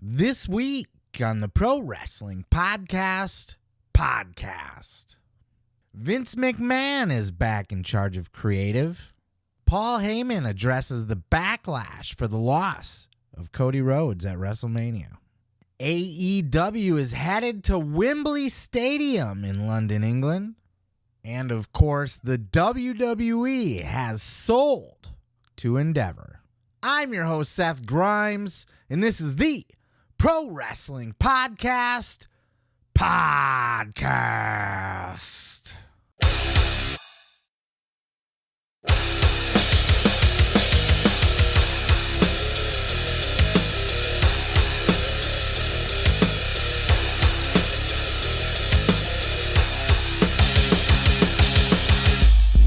This week on the Pro Wrestling Podcast, Vince McMahon is back in charge of creative. Paul Heyman addresses the backlash for the loss of Cody Rhodes at WrestleMania. AEW is headed to Wembley Stadium in London, England. And of course, the WWE has sold to Endeavor. I'm your host, Seth Grimes, and this is the Pro Wrestling Podcast.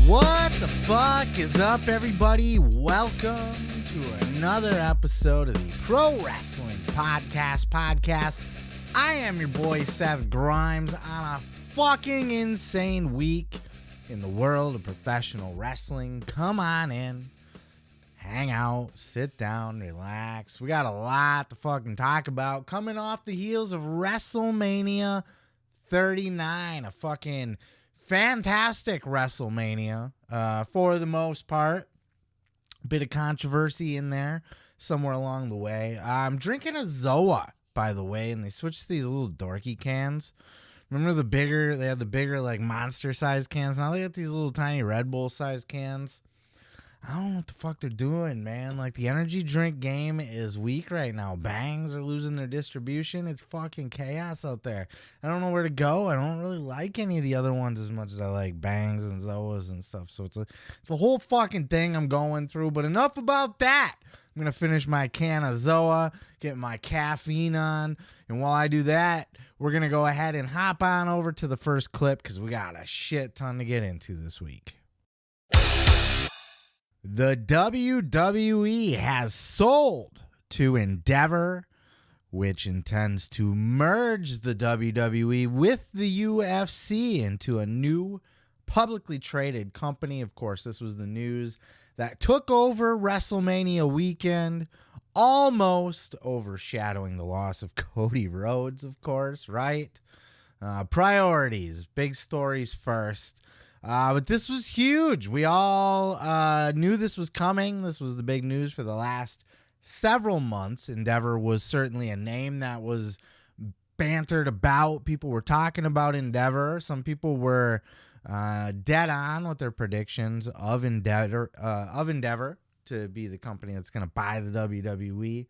What the fuck is up, everybody? Welcome to another episode of the Pro Wrestling Podcast. I am your boy, Seth Grimes, on a fucking insane week in the world of professional wrestling. Come on in, hang out, sit down, relax. We got a lot to fucking talk about coming off the heels of WrestleMania 39, a fucking fantastic WrestleMania for the most part. A bit of controversy in there somewhere along the way. I'm drinking a Zoa, by the way, and they switched to these little dorky cans. Remember they had the bigger like monster size cans. Now they got these little tiny Red Bull size cans. I don't know what the fuck they're doing, man. Like, the energy drink game is weak right now. Bangs are losing their distribution. It's fucking chaos out there. I don't know where to go. I don't really like any of the other ones as much as I like Bangs and Zoas and stuff. So it's a whole fucking thing I'm going through. But enough about that. I'm going to finish my can of Zoa, get my caffeine on. And while I do that, we're going to go ahead and hop on over to the first clip because we got a shit ton to get into this week. The WWE has sold to Endeavor, which intends to merge the WWE with the UFC into a new publicly traded company. Of course, this was the news that took over WrestleMania weekend, almost overshadowing the loss of Cody Rhodes, of course, right? Priorities, big stories first. But this was huge. We all knew this was coming. This was the big news for the last several months. Endeavor was certainly a name that was bantered about. People were talking about Endeavor. Some people were dead on with their predictions of Endeavor to be the company that's going to buy the WWE.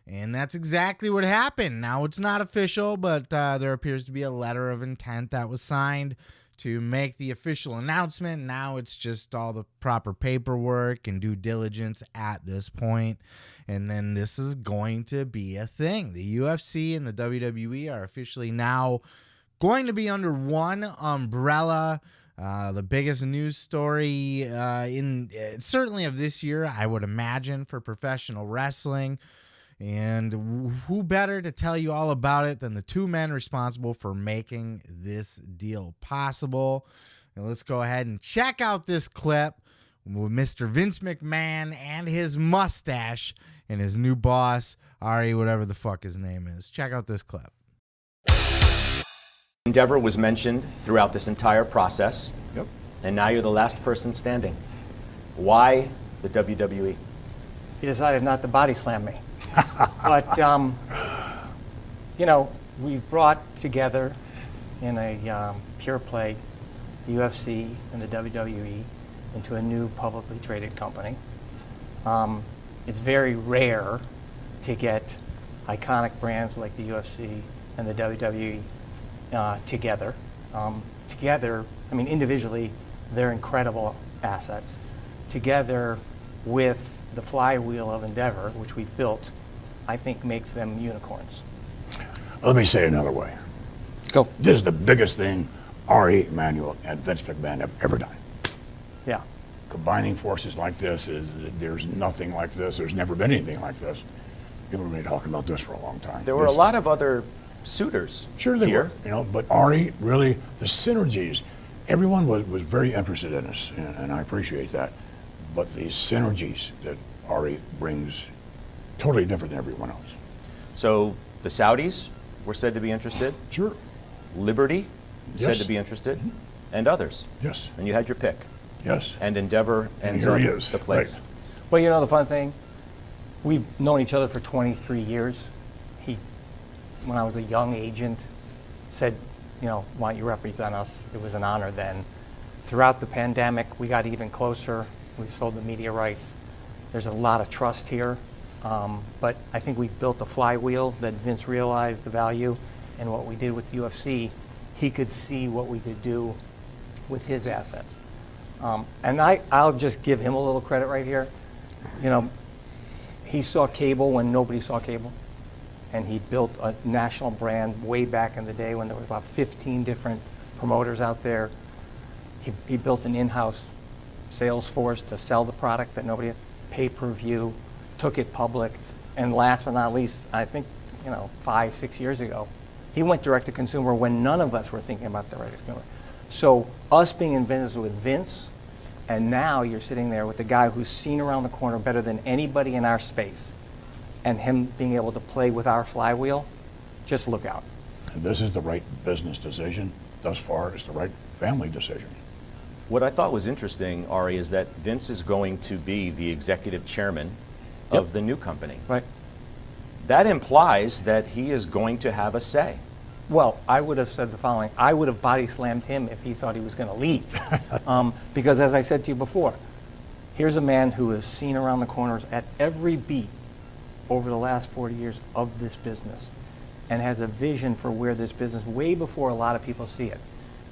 And that's exactly what happened. Now, it's not official, but there appears to be a letter of intent that was signed to make the official announcement. Now it's just all the proper paperwork and due diligence at this point. And then this is going to be a thing. The UFC and the WWE are officially now going to be under one umbrella. The biggest news story in certainly of this year, I would imagine, for professional wrestling. And who better to tell you all about it than the two men responsible for making this deal possible. And let's go ahead and check out this clip with Mr. Vince McMahon and his mustache and his new boss, Ari, whatever the fuck his name is. Check out this clip. Endeavor was mentioned throughout this entire process. Yep. And now you're the last person standing. Why the WWE? He decided not to body slam me. But, we've brought together in a pure play the UFC and the WWE into a new publicly traded company. It's very rare to get iconic brands like the UFC and the WWE together. Individually, they're incredible assets. Together with the flywheel of Endeavor, which we've built, I think makes them unicorns. Let me say it another way. Go. This is the biggest thing Ari Emanuel and Vince McMahon have ever done. Yeah. Combining forces like this there's nothing like this. There's never been anything like this. People have been talking about this for a long time. There were a lot of other suitors Sure they here. were, but Ari, really, the synergies, everyone was very interested in us, and I appreciate that. But the synergies that Ari brings, totally different than everyone else. So The Saudis were said to be interested. Sure. Liberty said Yes. to be interested, and others. Yes. And you had your pick. Yes. And Endeavor ends here up he is. the place. Right. Well, you know the fun thing? We've known each other for 23 years. He, when I was a young agent, said, you know, why don't you represent us? It was an honor then. Throughout the pandemic, we got even closer. We've sold the media rights. There's a lot of trust here. But I think we built a flywheel that Vince realized the value, and what we did with UFC, he could see what we could do with his assets. And I'll just give him a little credit right here. You know, he saw cable when nobody saw cable, and he built a national brand way back in the day when there was about 15 different promoters out there. He built an in-house sales force to sell the product that nobody had, pay-per-view, took it public, and last but not least, I think, you know, 5-6 years ago, he went direct to consumer when none of us were thinking about direct to consumer. So us being in business with Vince, and now you're sitting there with a guy who's seen around the corner better than anybody in our space, and him being able to play with our flywheel, just look out. And this is the right business decision. Thus far, it's the right family decision. What I thought was interesting, Ari, is that Vince is going to be the executive chairman of the new company. Right. That implies that he is going to have a say. Well, I would have said the following. I would have body slammed him if he thought he was going to leave. Because as I said to you before, here's a man who has seen around the corners at every beat over the last 40 years of this business and has a vision for where this business, way before a lot of people see it.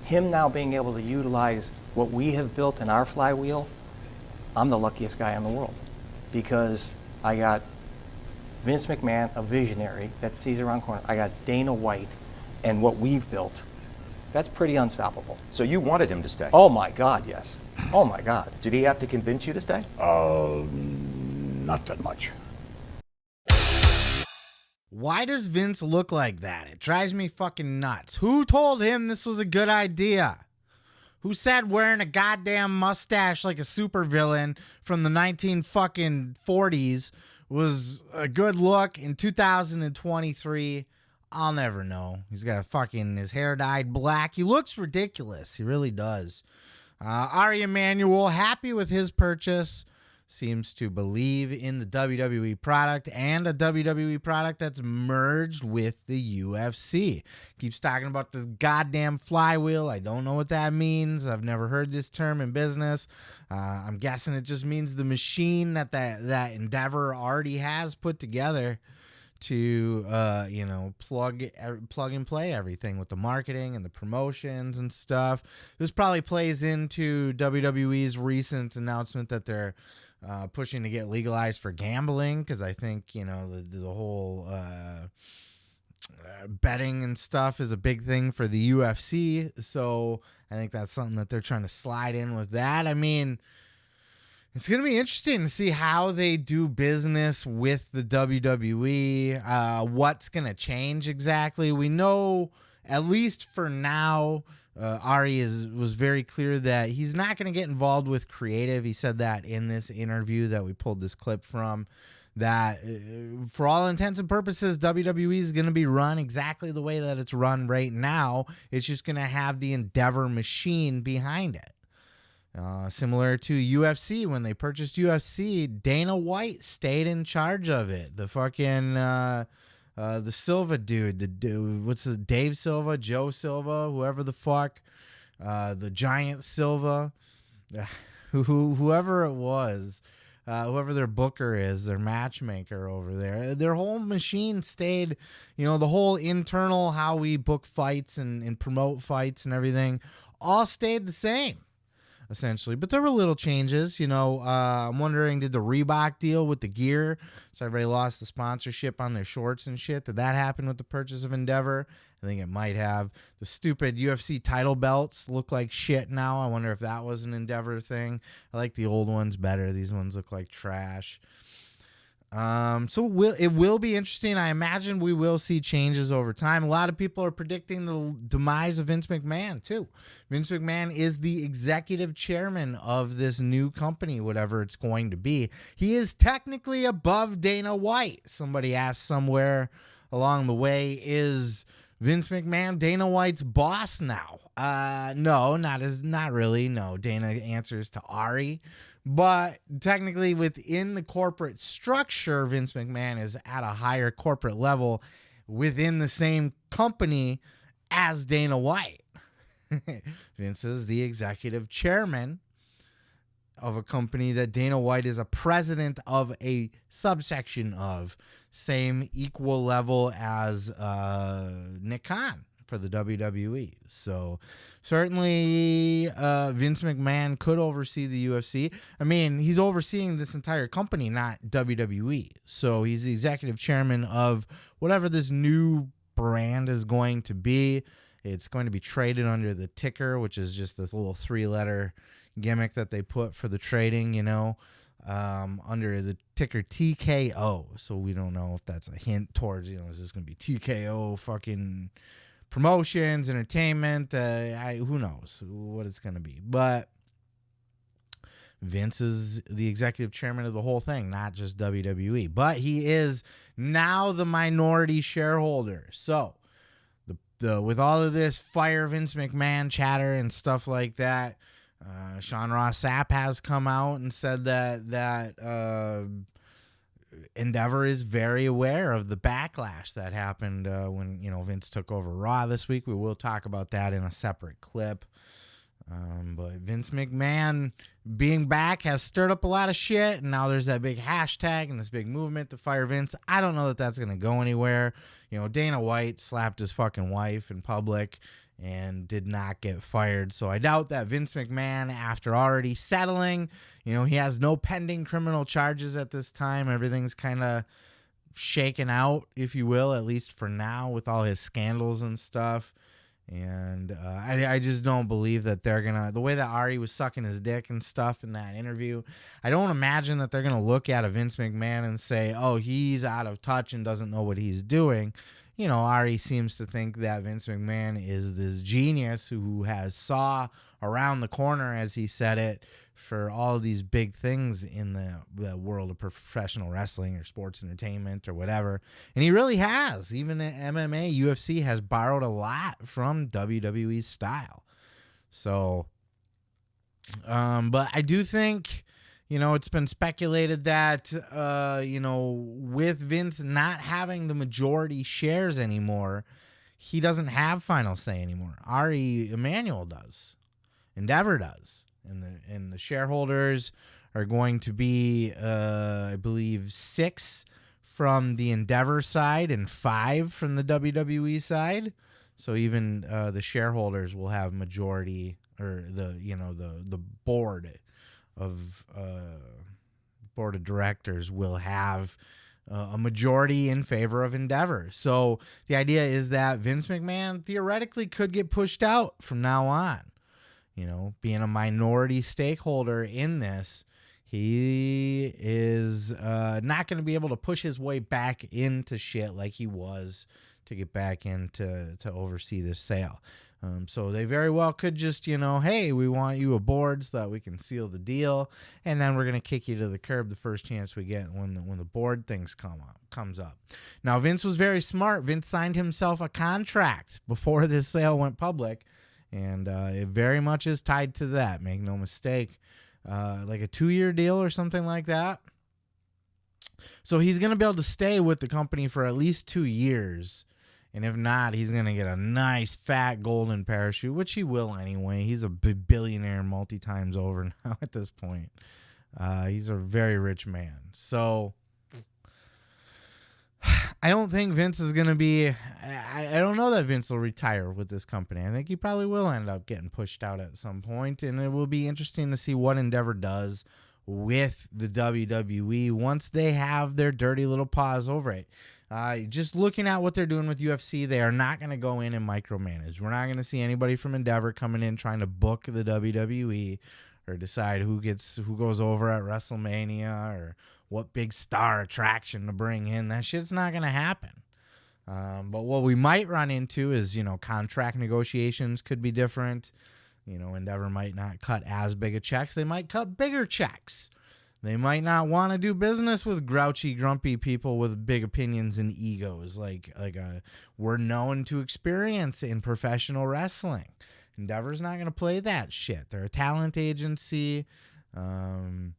Him now being able to utilize what we have built in our flywheel, I'm the luckiest guy in the world, because I got Vince McMahon, a visionary that sees around corners. I got Dana White, and what we've built. That's pretty unstoppable. So you wanted him to stay? Oh my God, yes. Oh my God. Did he have to convince you to stay? Not that much. Why does Vince look like that? It drives me fucking nuts. Who told him this was a good idea? Who said wearing a goddamn mustache like a supervillain from the 1940s was a good look in 2023? I'll never know. He's got his hair dyed black. He looks ridiculous. He really does. Ari Emanuel, happy with his purchase. Seems to believe in the WWE product, and a WWE product that's merged with the UFC. Keeps talking about this goddamn flywheel. I don't know what that means. I've never heard this term in business. I'm guessing it just means the machine that Endeavor already has put together to plug and play everything with the marketing and the promotions and stuff. This probably plays into WWE's recent announcement that they're pushing to get legalized for gambling, because I think the whole betting and stuff is a big thing for the UFC. So I think that's something that they're trying to slide in with that. I mean, it's going to be interesting to see how they do business with the WWE, what's going to change exactly. We know, at least for now, Ari was very clear that he's not going to get involved with creative. He said that in this interview that we pulled this clip from, that for all intents and purposes, WWE is going to be run exactly the way that it's run right now. It's just going to have the Endeavor machine behind it. Similar to UFC, when they purchased UFC, Dana White stayed in charge of it. The fucking the Silva dude, what's his, Dave Silva, Joe Silva, whoever the fuck, the Giant Silva, whoever it was, whoever their booker is, their matchmaker over there, their whole machine stayed. The whole internal how we book fights and promote fights and everything all stayed the same, essentially. But there were little changes. I'm wondering, did the Reebok deal with the gear, so everybody lost the sponsorship on their shorts and shit, did that happen with the purchase of Endeavor? I think it might have. The stupid UFC title belts look like shit now. I wonder if that was an Endeavor thing. I like the old ones better. These ones look like trash. So it will be interesting. I imagine we will see changes over time. A lot of people are predicting the demise of Vince McMahon too. Vince McMahon is the executive chairman of this new company, whatever it's going to be. He is technically above Dana White. Somebody asked somewhere along the way is Vince McMahon Dana White's boss now. No, not really. No, Dana answers to Ari. But technically within the corporate structure, Vince McMahon is at a higher corporate level within the same company as Dana White. Vince is the executive chairman of a company that Dana White is a president of a subsection of. Same equal level as Nick Khan for the WWE. So certainly Vince McMahon could oversee the UFC. I mean, he's overseeing this entire company, not WWE. So he's the executive chairman of whatever this new brand is going to be. It's going to be traded under the ticker, which is just this little 3-letter gimmick that they put for the trading, under the ticker TKO. So we don't know if that's a hint towards, is this going to be TKO fucking promotions, entertainment? Who knows what it's going to be. But Vince is the executive chairman of the whole thing, not just WWE. But he is now the minority shareholder. So with all of this fire Vince McMahon chatter and stuff like that, Sean Ross Sapp has come out and said that Endeavor is very aware of the backlash that happened when Vince took over Raw this week. We will talk about that in a separate clip. But Vince McMahon being back has stirred up a lot of shit, and now there's that big hashtag and this big movement to fire Vince. I don't know that that's going to go anywhere. Dana White slapped his fucking wife in public and did not get fired. So I doubt that Vince McMahon, after already settling, he has no pending criminal charges at this time. Everything's kind of shaken out, if you will, at least for now, with all his scandals and stuff. And I just don't believe that they're going to, the way that Ari was sucking his dick and stuff in that interview, I don't imagine that they're going to look at a Vince McMahon and say, oh, he's out of touch and doesn't know what he's doing. Ari seems to think that Vince McMahon is this genius who has saw around the corner, as he said it, for all of these big things in the world of professional wrestling or sports entertainment or whatever. And he really has. Even at MMA, UFC has borrowed a lot from WWE's style. So, but I do think, it's been speculated that, with Vince not having the majority shares anymore, he doesn't have final say anymore. Ari Emanuel does. Endeavor does. And the shareholders are going to be, I believe, 6 from the Endeavor side and 5 from the WWE side. So even the shareholders will have majority, or the board of directors will have a majority in favor of Endeavor. So the idea is that Vince McMahon theoretically could get pushed out from now on. Being a minority stakeholder in this, he is not going to be able to push his way back into shit like he was to get back in to oversee this sale. So they very well could just, hey, we want you aboard so that we can seal the deal, and then we're going to kick you to the curb the first chance we get when the board things comes up. Now, Vince was very smart. Vince signed himself a contract before this sale went public, and it very much is tied to that. Make no mistake. Like a 2-year deal or something like that. So he's going to be able to stay with the company for at least 2 years. And if not, he's going to get a nice fat golden parachute, which he will anyway. He's a billionaire multi-times over now at this point. He's a very rich man. So I don't think Vince is going to be, I don't know that Vince will retire with this company. I think he probably will end up getting pushed out at some point, and it will be interesting to see what Endeavor does with the WWE once they have their dirty little paws over it. Just looking at what they're doing with UFC, they are not going to go in and micromanage. We're not going to see anybody from Endeavor coming in trying to book the WWE or decide who goes over at WrestleMania or what big star attraction to bring in. That shit's not going to happen. But what we might run into is, contract negotiations could be different. Endeavor might not cut as big of checks. They might cut bigger checks They might not want to do business with grouchy, grumpy people with big opinions and egos like we're known to experience in professional wrestling. Endeavor's not going to play that shit. They're a talent agency. They're,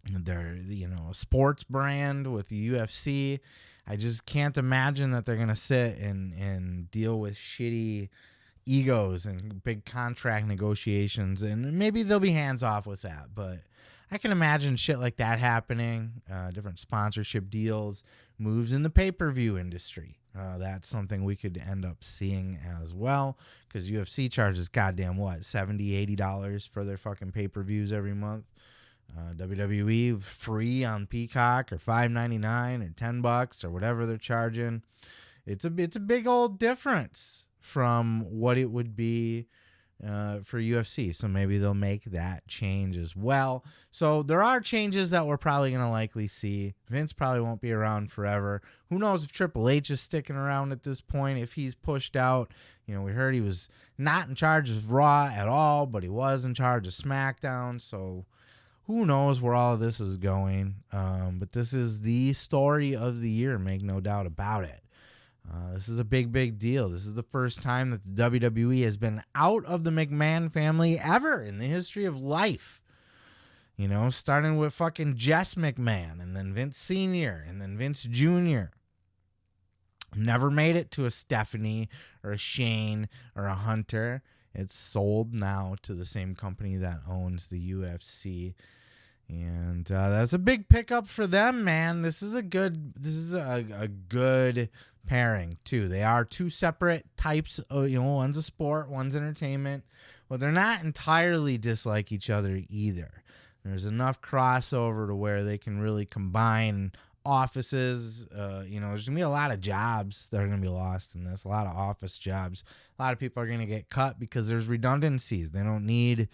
a sports brand with the UFC. I just can't imagine that they're going to sit and deal with shitty egos and big contract negotiations. And maybe they'll be hands off with that, but I can imagine shit like that happening, different sponsorship deals, moves in the pay-per-view industry. That's something we could end up seeing as well, because UFC charges goddamn what, $70, $80 for their fucking pay-per-views every month. WWE free on Peacock, or $5.99 or $10 or whatever they're charging. It's a big old difference from what it would be for UFC. So maybe they'll make that change as well. So there are changes that we're probably going to likely see. Vince probably won't be around forever. Who knows if Triple H is sticking around at this point, if he's pushed out. We heard he was not in charge of Raw at all, but he was in charge of SmackDown. So who knows where all of this is going. But this is the story of the year, make no doubt about it. This is a big, big deal. This is the first time that the WWE has been out of the McMahon family ever in the history of life. Starting with fucking Jess McMahon, and then Vince Sr., and then Vince Jr. Never made it to a Stephanie or a Shane or a Hunter. It's sold now to the same company that owns the UFC. And that's a big pickup for them, man. This is a good pairing too. They are two separate types of, one's a sport, one's entertainment, but they're not entirely dislike each other either. There's enough crossover to where they can really combine offices. There's gonna be a lot of jobs that are gonna be lost in this. A lot of office jobs. A lot of people are gonna get cut because there's redundancies. They don't need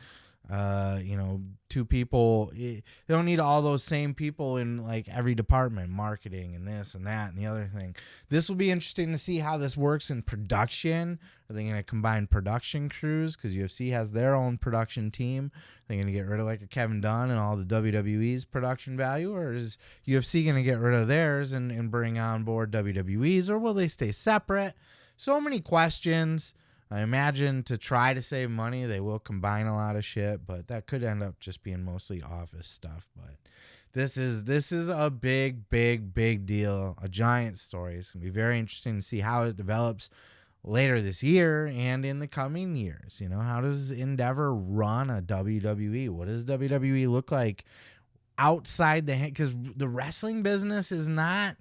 two people. They don't need all those same people in like every department, marketing and this and that and the other thing. This will be interesting to see how this works in production. Are they going to combine production crews? Because UFC has their own production team. They're going to get rid of like a Kevin Dunn and all the WWE's production value, or is UFC going to get rid of theirs and bring on board WWE's, or will they stay separate? So many questions. I imagine to try to save money, they will combine a lot of shit, but that could end up just being mostly office stuff. But this is a big, big, big deal, a giant story. It's going to be very interesting to see how it develops later this year and in the coming years. How does Endeavor run a WWE? What does WWE look like outside the hand? Because the wrestling business is not...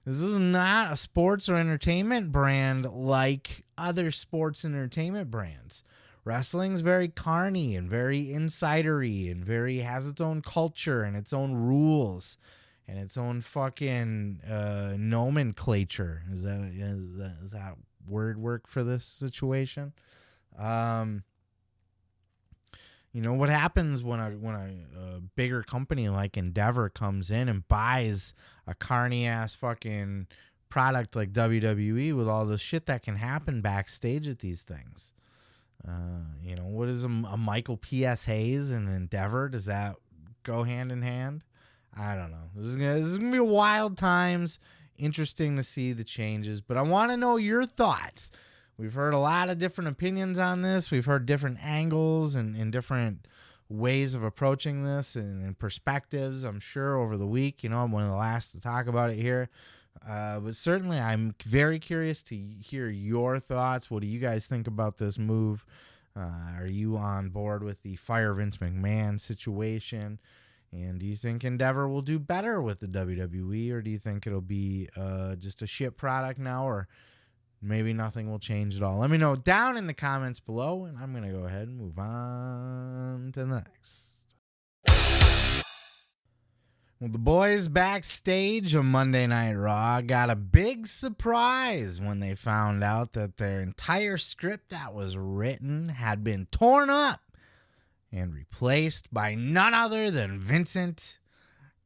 This is not a sports or entertainment brand like other sports and entertainment brands. Wrestling's very carny and very insidery and has its own culture and its own rules and its own fucking nomenclature. Is that word work for this situation? What happens when a bigger company like Endeavor comes in and buys a carny ass fucking product like WWE with all the shit that can happen backstage at these things? What is a Michael P.S. Hayes and Endeavor? Does that go hand in hand? I don't know. This is gonna be wild times. Interesting to see the changes, but I want to know your thoughts. We've heard a lot of different opinions on this. We've heard different angles and different ways of approaching this and perspectives, I'm sure, over the week. I'm one of the last to talk about it here. But certainly I'm very curious to hear your thoughts. What do you guys think about this move? Are you on board with the fire Vince McMahon situation? And do you think Endeavor will do better with the WWE, or do you think it'll be just a shit product now, or maybe nothing will change at all? Let me know down in the comments below, and I'm going to go ahead and move on to the next. Well, the boys backstage on Monday Night Raw got a big surprise when they found out that their entire script that was written had been torn up and replaced by none other than Vincent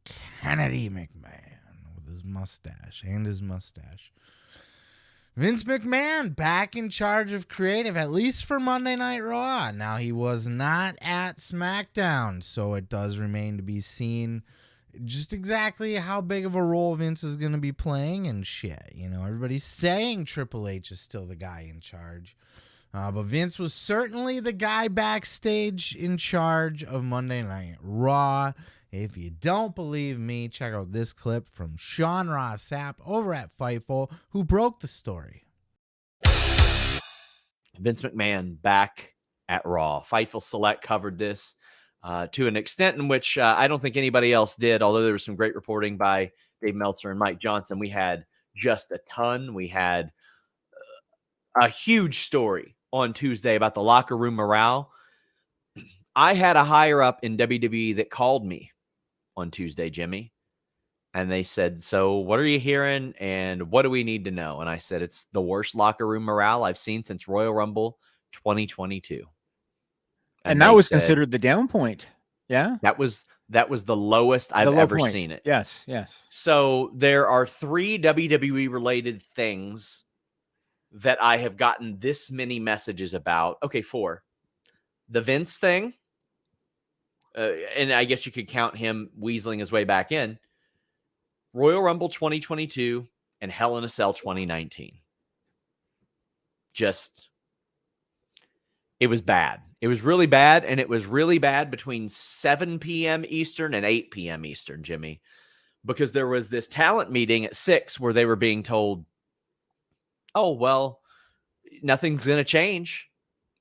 Kennedy McMahon with his mustache. Vince McMahon back in charge of creative, at least for Monday Night Raw. Now, he was not at SmackDown, so it does remain to be seen just exactly how big of a role Vince is going to be playing and shit. You know, everybody's saying Triple H is still the guy in charge. But Vince was certainly the guy backstage in charge of Monday Night Raw. If you don't believe me, check out this clip from Sean Ross Sapp over at Fightful, who broke the story. Vince McMahon back at Raw. Fightful Select covered this to an extent in which I don't think anybody else did, although there was some great reporting by Dave Meltzer and Mike Johnson. We had just a ton. We had a huge story on Tuesday about the locker room morale. I had a higher up in WWE that called me on Tuesday, Jimmy, and they said, so what are you hearing and what do we need to know? And I said, it's the worst locker room morale I've seen since Royal Rumble 2022. And that was considered the down point. Yeah. That was the lowest I've ever seen it. Yes, yes. So there are 3 WWE related things that I have gotten this many messages about. Okay, 4. The Vince thing. And I guess you could count him weaseling his way back in. Royal Rumble 2022 and Hell in a Cell 2019. It was bad. It was really bad, and it was really bad between 7 p.m. Eastern and 8 p.m. Eastern, Jimmy, because there was this talent meeting at 6 where they were being told, oh, well, nothing's going to change.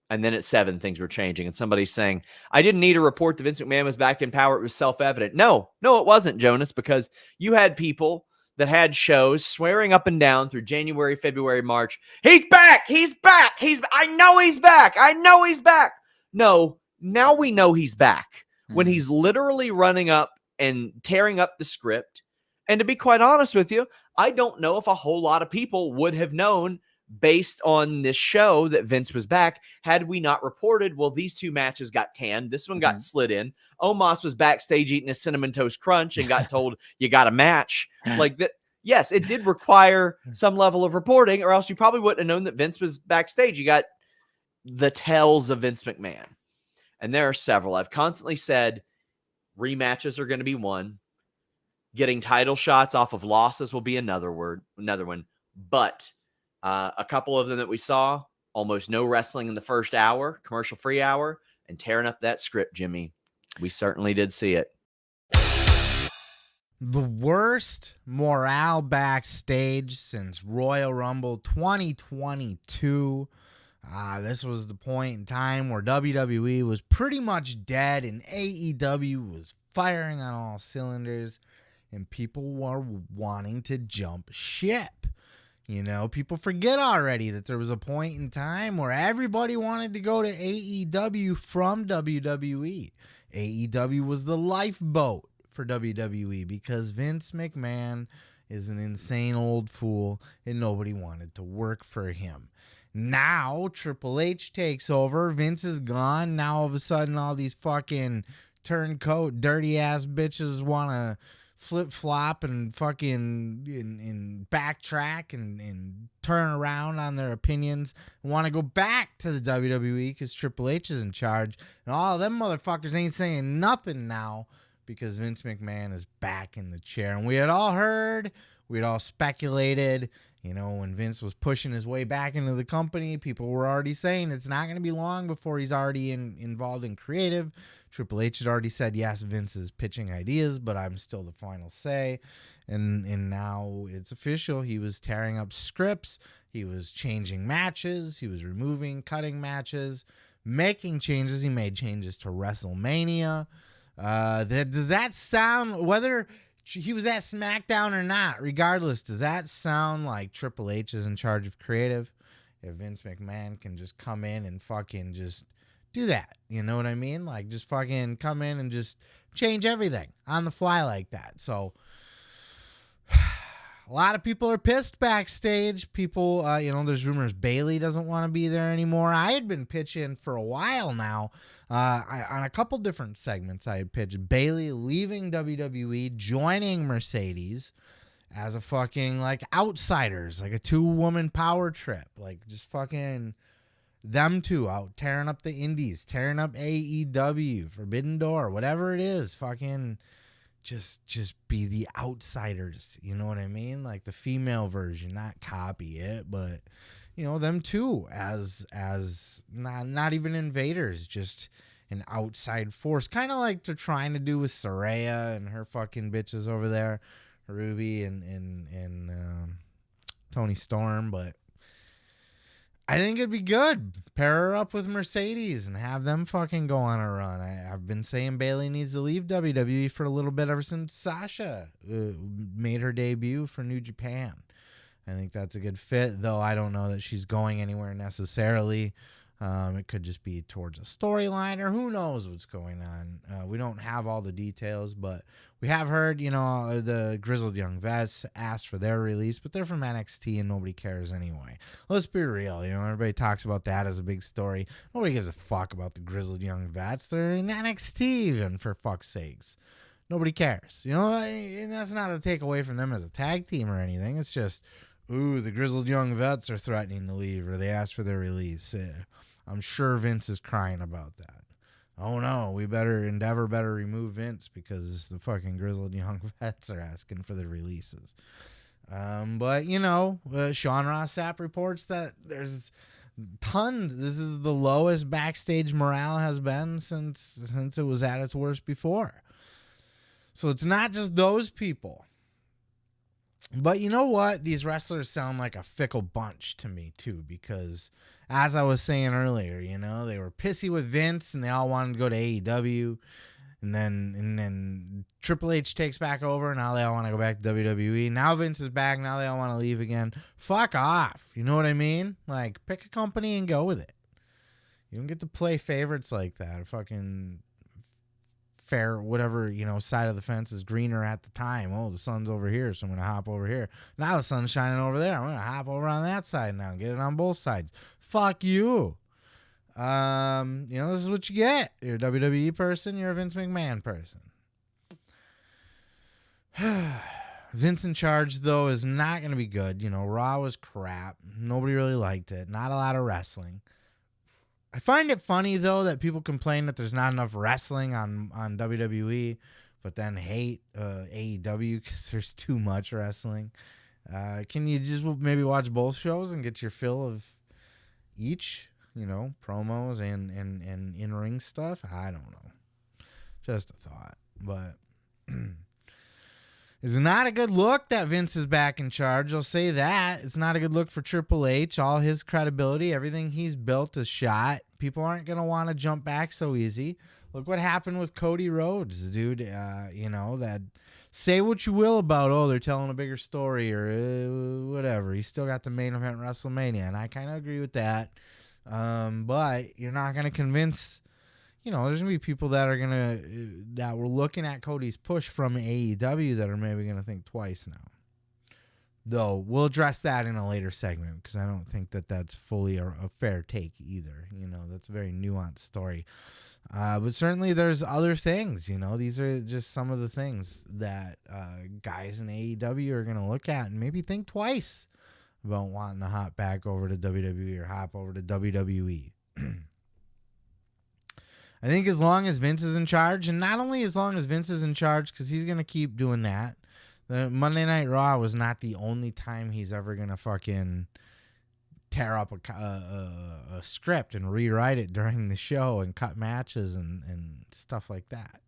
And then at 7, things were changing. And somebody's saying, I didn't need a report that Vince McMahon was back in power. It was self-evident. No, it wasn't, Jonas, because you had people that had shows swearing up and down through January, February, March. He's back. He's back. I know he's back. I know he's back. No, now we know he's back when he's literally running up and tearing up the script. And to be quite honest with you, I don't know if a whole lot of people would have known based on this show that Vince was back had we not reported, well, these 2 matches got canned. This one got slid in. Omos was backstage eating a Cinnamon Toast Crunch and got told you got a match. Like that. Yes, it did require some level of reporting, or else you probably wouldn't have known that Vince was backstage. You got the tells of Vince McMahon. And there are several. I've constantly said rematches are going to be one. Getting title shots off of losses will be another one. But a couple of them that we saw, almost no wrestling in the first hour, commercial-free hour, and tearing up that script, Jimmy. We certainly did see it. The worst morale backstage since Royal Rumble 2022. This was the point in time where WWE was pretty much dead and AEW was firing on all cylinders and people were wanting to jump ship. You know, people forget already that there was a point in time where everybody wanted to go to AEW from WWE. AEW was the lifeboat for WWE because Vince McMahon is an insane old fool and nobody wanted to work for him. Now Triple H takes over. Vince is gone. Now all of a sudden all these fucking turncoat dirty ass bitches want to flip-flop and fucking and backtrack and turn around on their opinions and want to go back to the WWE because Triple H is in charge. And all of them motherfuckers ain't saying nothing now because Vince McMahon is back in the chair. And we had all heard, we had all speculated, you know, when Vince was pushing his way back into the company, people were already saying it's not going to be long before he's already involved in creative. Triple H had already said, yes, Vince is pitching ideas, but I'm still the final say. And now it's official. He was tearing up scripts. He was changing matches. He was removing, cutting matches, making changes. He made changes to WrestleMania. Does that sound, whether he was at SmackDown or not, regardless, does that sound like Triple H is in charge of creative? If Vince McMahon can just come in and fucking just do that, you know what I mean? Like, just fucking come in and just change everything on the fly like that. So a lot of people are pissed backstage. People, there's rumors Bayley doesn't want to be there anymore. I had been pitching for a while now on a couple different segments. I had pitched Bayley leaving WWE, joining Mercedes, as a fucking like outsiders, like a 2-woman power trip, like just fucking them two out tearing up the indies, tearing up AEW, Forbidden Door, whatever it is, fucking just be the outsiders, you know what I mean? Like the female version, not copy it, but you know, them two as not even invaders, just an outside force, kind of like they're trying to do with Saraya and her fucking bitches over there, Ruby and Tony Storm. But I think it'd be good. Pair her up with Mercedes and have them fucking go on a run. I've been saying Bayley needs to leave WWE for a little bit ever since Sasha made her debut for New Japan. I think that's a good fit, though I don't know that she's going anywhere necessarily. It could just be towards a storyline, or who knows what's going on. We don't have all the details, but we have heard, you know, the Grizzled Young Vets asked for their release, but they're from NXT and nobody cares anyway. Let's be real. You know, everybody talks about that as a big story. Nobody gives a fuck about the Grizzled Young Vets. They're in NXT even, for fuck's sakes. Nobody cares. You know, and that's not a take away from them as a tag team or anything. It's just, ooh, the Grizzled Young Vets are threatening to leave, or they asked for their release. I'm sure Vince is crying about that. Oh no, Endeavor better remove Vince because the fucking Grizzled Young Vets are asking for the releases. But you know, Sean Ross Sapp reports that there's tons. This is the lowest backstage morale has been since it was at its worst before. So it's not just those people. But you know what? These wrestlers sound like a fickle bunch to me too, because as I was saying earlier, you know, they were pissy with Vince and they all wanted to go to AEW, and then Triple H takes back over and now they all want to go back to WWE. Now Vince is back, now they all want to leave again. Fuck off. You know what I mean? Like, pick a company and go with it. You don't get to play favorites like that. Fucking fair, whatever, you know, side of the fence is greener at the time. Oh, the sun's over here, so I'm going to hop over here. Now the sun's shining over there. I'm going to hop over on that side now and get it on both sides. Fuck you. You know, this is what you get. You're a WWE person. You're a Vince McMahon person. Vince in charge, though, is not going to be good. You know, Raw was crap. Nobody really liked it. Not a lot of wrestling. I find it funny, though, that people complain that there's not enough wrestling on WWE, but then hate AEW because there's too much wrestling. Can you just maybe watch both shows and get your fill of each, you know, promos and in-ring stuff? I don't know. Just a thought. But it's not a good look that Vince is back in charge. I'll say that. It's not a good look for Triple H. All his credibility, everything he's built is shot. People aren't going to want to jump back so easy. Look what happened with Cody Rhodes, dude. You know, that say what you will about, oh, they're telling a bigger story or whatever. He still got the main event WrestleMania, and I kind of agree with that. But you're not going to convince, you know, there's going to be people that are that were looking at Cody's push from AEW that are maybe going to think twice now. Though we'll address that in a later segment because I don't think that that's fully a fair take either. You know, that's a very nuanced story. But certainly there's other things, you know, these are just some of the things that guys in AEW are going to look at and maybe think twice about wanting to hop back over to WWE or hop over to WWE. I think as long as Vince is in charge, and not only as long as Vince is in charge, because he's going to keep doing that. The Monday Night Raw was not the only time he's ever going to fucking tear up a script and rewrite it during the show and cut matches and stuff like that.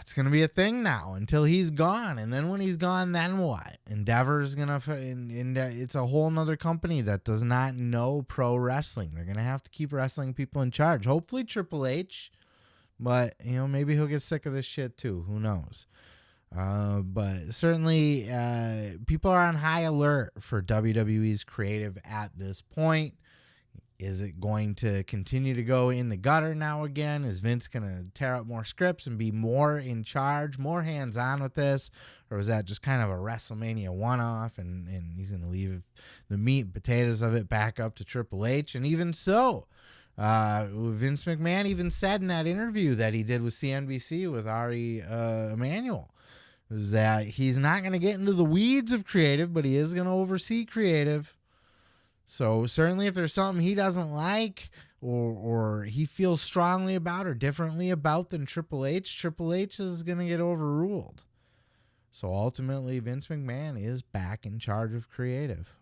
It's going to be a thing now until he's gone. And then when he's gone, then what? Endeavor's going to... it's a whole nother company that does not know pro wrestling. They're going to have to keep wrestling people in charge. Hopefully Triple H... But, you know, maybe he'll get sick of this shit too. Who knows? But certainly people are on high alert for WWE's creative at this point. Is it going to continue to go in the gutter now again? Is Vince going to tear up more scripts and be more in charge, more hands-on with this? Or was that just kind of a WrestleMania one-off and he's going to leave the meat and potatoes of it back up to Triple H? And even so... Vince McMahon even said in that interview that he did with CNBC with Ari Emanuel is that he's not going to get into the weeds of creative, but he is going to oversee creative. So certainly if there's something he doesn't like or he feels strongly about or differently about than Triple H is going to get overruled. So ultimately, Vince McMahon is back in charge of creative.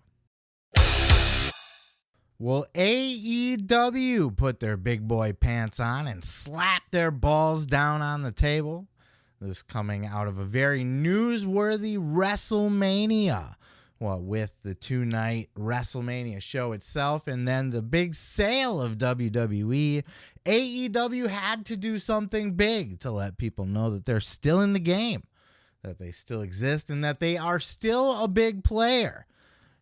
Well, AEW put their big boy pants on and slapped their balls down on the table. This coming out of a very newsworthy WrestleMania. Well, with the 2-night WrestleMania show itself and then the big sale of WWE, AEW had to do something big to let people know that they're still in the game, that they still exist, and that they are still a big player.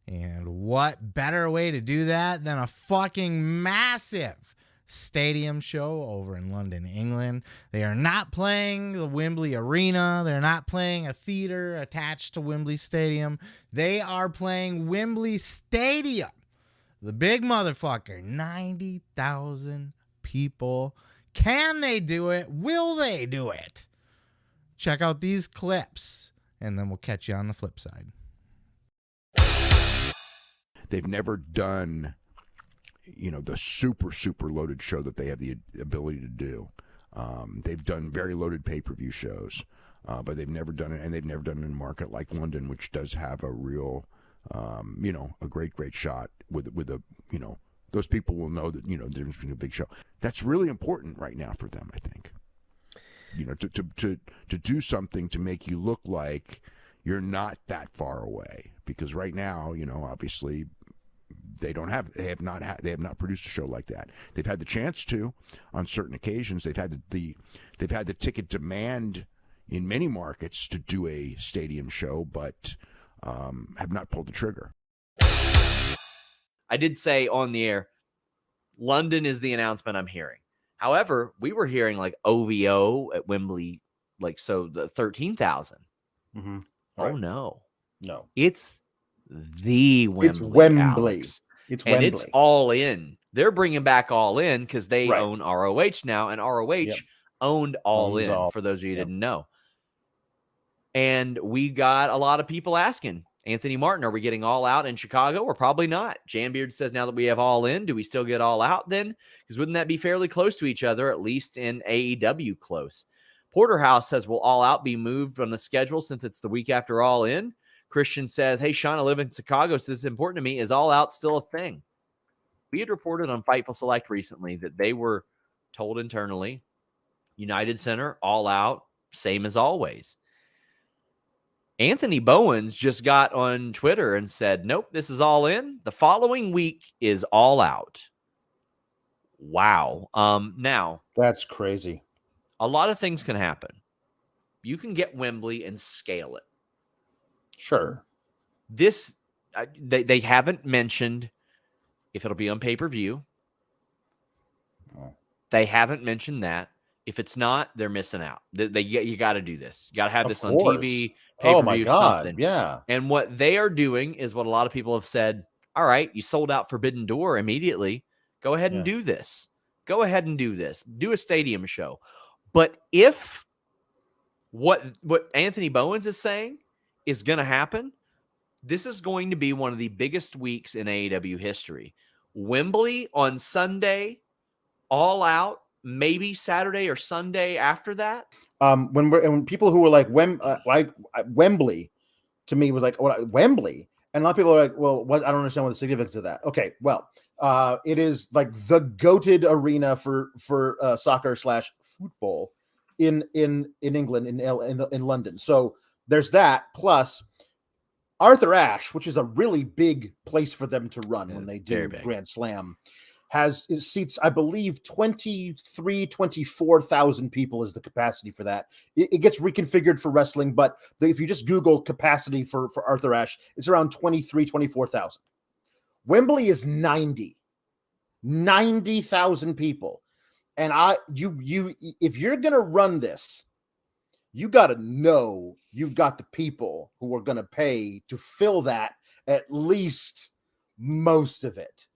And what better way to do that than a fucking massive stadium show over in London, England. They are not playing the Wembley Arena. They're not playing a theater attached to Wembley Stadium. They are playing Wembley Stadium. The big motherfucker. 90,000 people. Can they do it? Will they do it? Check out these clips, and then we'll catch you on the flip side. They've never done, the super loaded show that they have the ability to do. They've done very loaded pay-per-view shows, but they've never done it, and they've never done it in a market like London, which does have a real, a great shot with those people will know that, the difference between a big show. That's really important right now for them, I think. To do something to make you look like you're not that far away, because right now, obviously they have not produced a show like that. They've had the chance to on certain occasions. They've had the ticket demand in many markets to do a stadium show, but have not pulled the trigger. I did say on the air, London is the announcement I'm hearing. However, we were hearing like OVO at Wembley, the 13,000. Mm-hmm. Right. Oh no, it's the Wembley. It's Wembley. Alex. And it's All In. They're bringing back All In because they own ROH now, and ROH owned All In, for those of you who didn't know. And we got a lot of people asking, Anthony Martin, are we getting All Out in Chicago or probably not? Jambeard says, now that we have All In, do we still get All Out then? Because wouldn't that be fairly close to each other, at least in AEW close? Porterhouse says, will All Out be moved on the schedule since it's the week after All In? Christian says, hey, Sean, I live in Chicago, so this is important to me. Is All Out still a thing? We had reported on Fightful Select recently that they were told internally, United Center, All Out, same as always. Anthony Bowens just got on Twitter and said, nope, this is All In. The following week is All Out. Wow. Now, that's crazy. A lot of things can happen. You can get Wembley and scale it. Sure. This, they haven't mentioned if it'll be on pay-per-view. Oh. They haven't mentioned that. If it's not, they're missing out. You got to do this. You got to have this on TV, pay-per-view, something. Yeah. And what they are doing is what a lot of people have said, all right, you sold out Forbidden Door immediately. Go ahead and do this. Go ahead and do this. Do a stadium show. But if what Anthony Bowens is saying is going to happen, this is going to be one of the biggest weeks in AEW history. Wembley on Sunday, All Out, maybe Saturday or Sunday after that. When people who were like Wembley, to me was like, Wembley, and a lot of people are like, well, what? I don't understand what the significance of that. Okay, well, it is like the goated arena for soccer / football in England, in London. So there's that, plus Arthur Ashe, which is a really big place for them to run when they do Grand Slam, seats, I believe, 24,000 people is the capacity for that. It gets reconfigured for wrestling, but if you just Google capacity for Arthur Ashe, it's around 24,000. Wembley is 90,000 people. And if you're going to run this, you got to know you've got the people who are going to pay to fill that, at least most of it.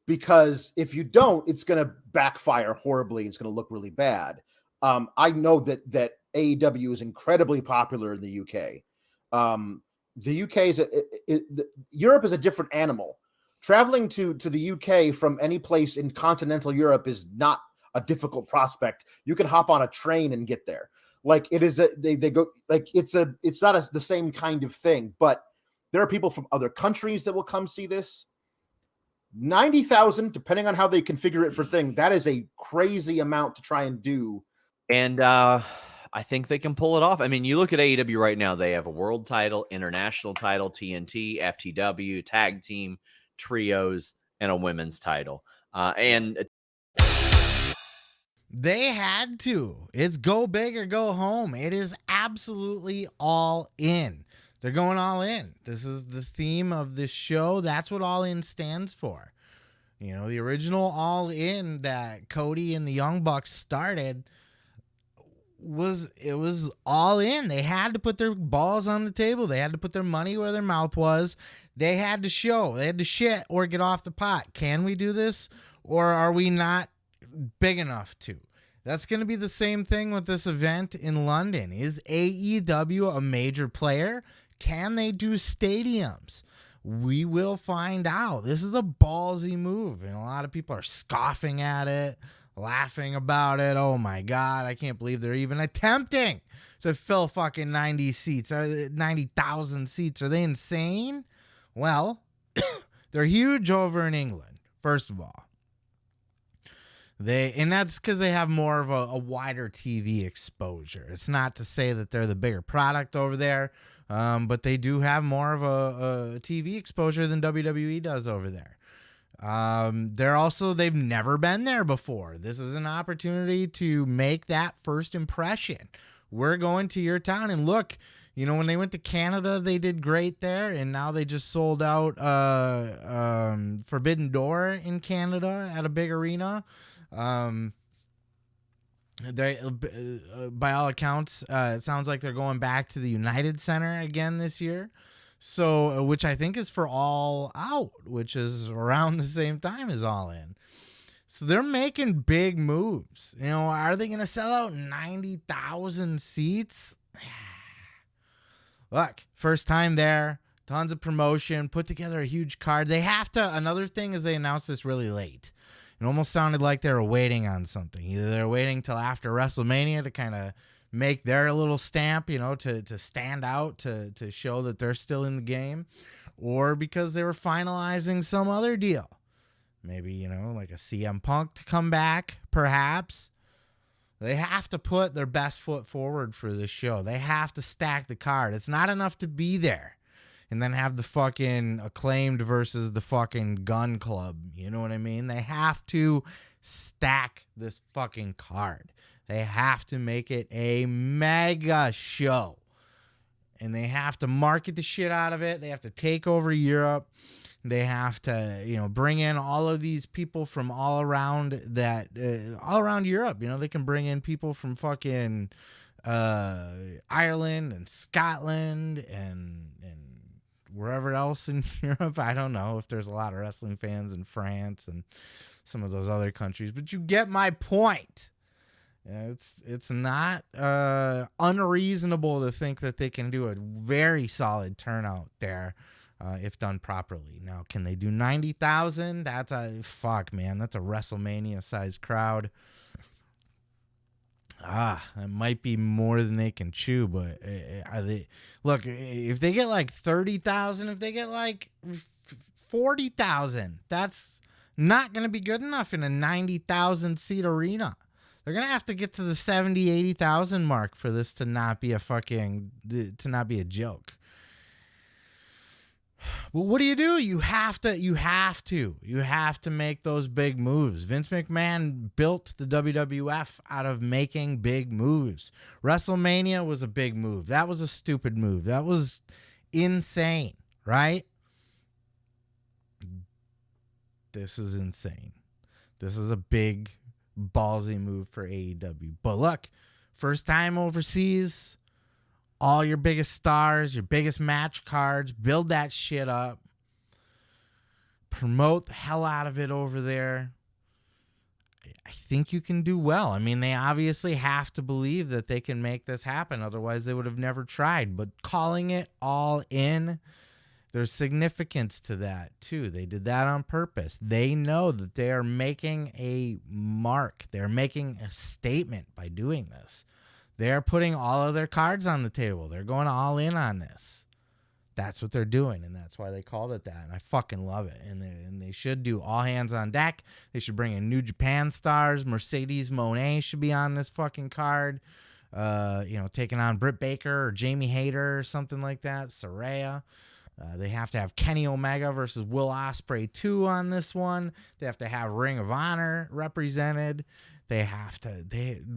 Because if you don't, it's going to backfire horribly. It's going to look really bad. I know that AEW is incredibly popular in the UK. The UK is Europe is a different animal. Traveling to the UK from any place in continental Europe is not a difficult prospect. You can hop on a train and get there. Like it is they go like it's not the same kind of thing, but there are people from other countries that will come see this. 90,000, depending on how they configure it for thing, that is a crazy amount to try and do. And I think they can pull it off. I mean, you look at AEW right now, they have a world title, international title, TNT, FTW, tag team, trios, and a women's title. And they had to. It's go big or go home. It is absolutely all in. They're going all in. This is the theme of this show. That's what all in stands for. You know, the original all in that Cody and the Young Bucks started was all in. They had to put their balls on the table. They had to put their money where their mouth was. They had to show. They had to shit or get off the pot. Can we do this, or are we not big enough to? That's going to be the same thing with this event in London. Is AEW a major player? Can they do stadiums? We will find out. This is a ballsy move, and a lot of people are scoffing at it, laughing about it. Oh my God, I can't believe they're even attempting to fill fucking 90 seats. 90,000 seats. Are they insane? Well, they're huge over in England, first of all. And that's because they have more of a wider TV exposure. It's not to say that they're the bigger product over there, but they do have more of a TV exposure than WWE does over there. They've never been there before. This is an opportunity to make that first impression. We're going to your town, and look, you know, when they went to Canada, they did great there, and now they just sold out Forbidden Door in Canada at a big arena. They, by all accounts, it sounds like they're going back to the United Center again this year. So, which I think is for All Out, which is around the same time as All In. So they're making big moves. You know, are they going to sell out 90,000 seats? Look, first time there, tons of promotion, put together a huge card. They have to, another thing is they announced this really late. It almost sounded like they were waiting on something. Either they're waiting till after WrestleMania to kind of make their little stamp, you know, to stand out, to show that they're still in the game, or because they were finalizing some other deal. Maybe, you know, like a CM Punk to come back, perhaps. They have to put their best foot forward for this show. They have to stack the card. It's not enough to be there and then have the fucking Acclaimed versus the fucking Gun Club. You know what I mean? They have to stack this fucking card. They have to make it a mega show. And they have to market the shit out of it. They have to take over Europe. They have to, you know, bring in all of these people from all around Europe. You know, they can bring in people from fucking Ireland and Scotland and wherever else in Europe. I don't know if there's a lot of wrestling fans in France and some of those other countries, but you get my point. It's not unreasonable to think that they can do a very solid turnout there if done properly. Now, can they do 90,000? That's fuck, man. That's a WrestleMania-sized crowd. That might be more than they can chew, but are they? Look, if they get like 30,000, if they get like 40,000, that's not going to be good enough in a 90,000 seat arena. They're going to have to get to the 70, 80,000 mark for this to not be a joke. Well, what do? You have to make those big moves. Vince McMahon built the WWF out of making big moves. WrestleMania was a big move. That was a stupid move. That was insane, right? This is insane. This is a big, ballsy move for AEW. But look, first time overseas, all your biggest stars, your biggest match cards, build that shit up. Promote the hell out of it over there. I think you can do well. I mean, they obviously have to believe that they can make this happen. Otherwise, they would have never tried. But calling it All In, there's significance to that, too. They did that on purpose. They know that they are making a mark. They're making a statement by doing this. They're putting all of their cards on the table. They're going all in on this. That's what they're doing, and that's why they called it that, and I fucking love it. And they should do all hands on deck. They should bring in New Japan stars. Mercedes Moné should be on this fucking card. Taking on Britt Baker or Jamie Hayter or something like that. Saraya. They have to have Kenny Omega versus Will Ospreay 2 on this one. They have to have Ring of Honor represented.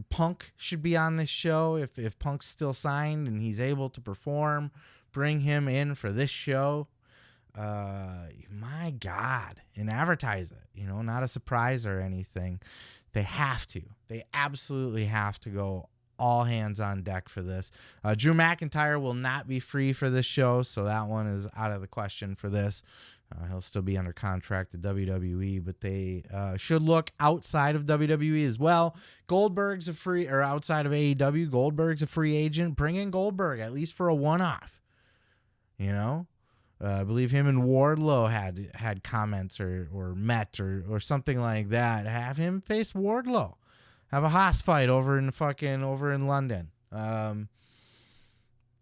Punk should be on this show if Punk's still signed and he's able to perform. Bring him in for this show. My God. And advertise it. Not a surprise or anything. They have to. They absolutely have to go all hands on deck for this. Drew McIntyre will not be free for this show, so that one is out of the question for this. He'll still be under contract at WWE, but they should look outside of WWE as well. Goldberg's a free, or outside of AEW, Goldberg's a free agent. Bring in Goldberg, at least for a one-off. I believe him and Wardlow had comments or met or something like that. Have him face Wardlow. Have a hoss fight over in London.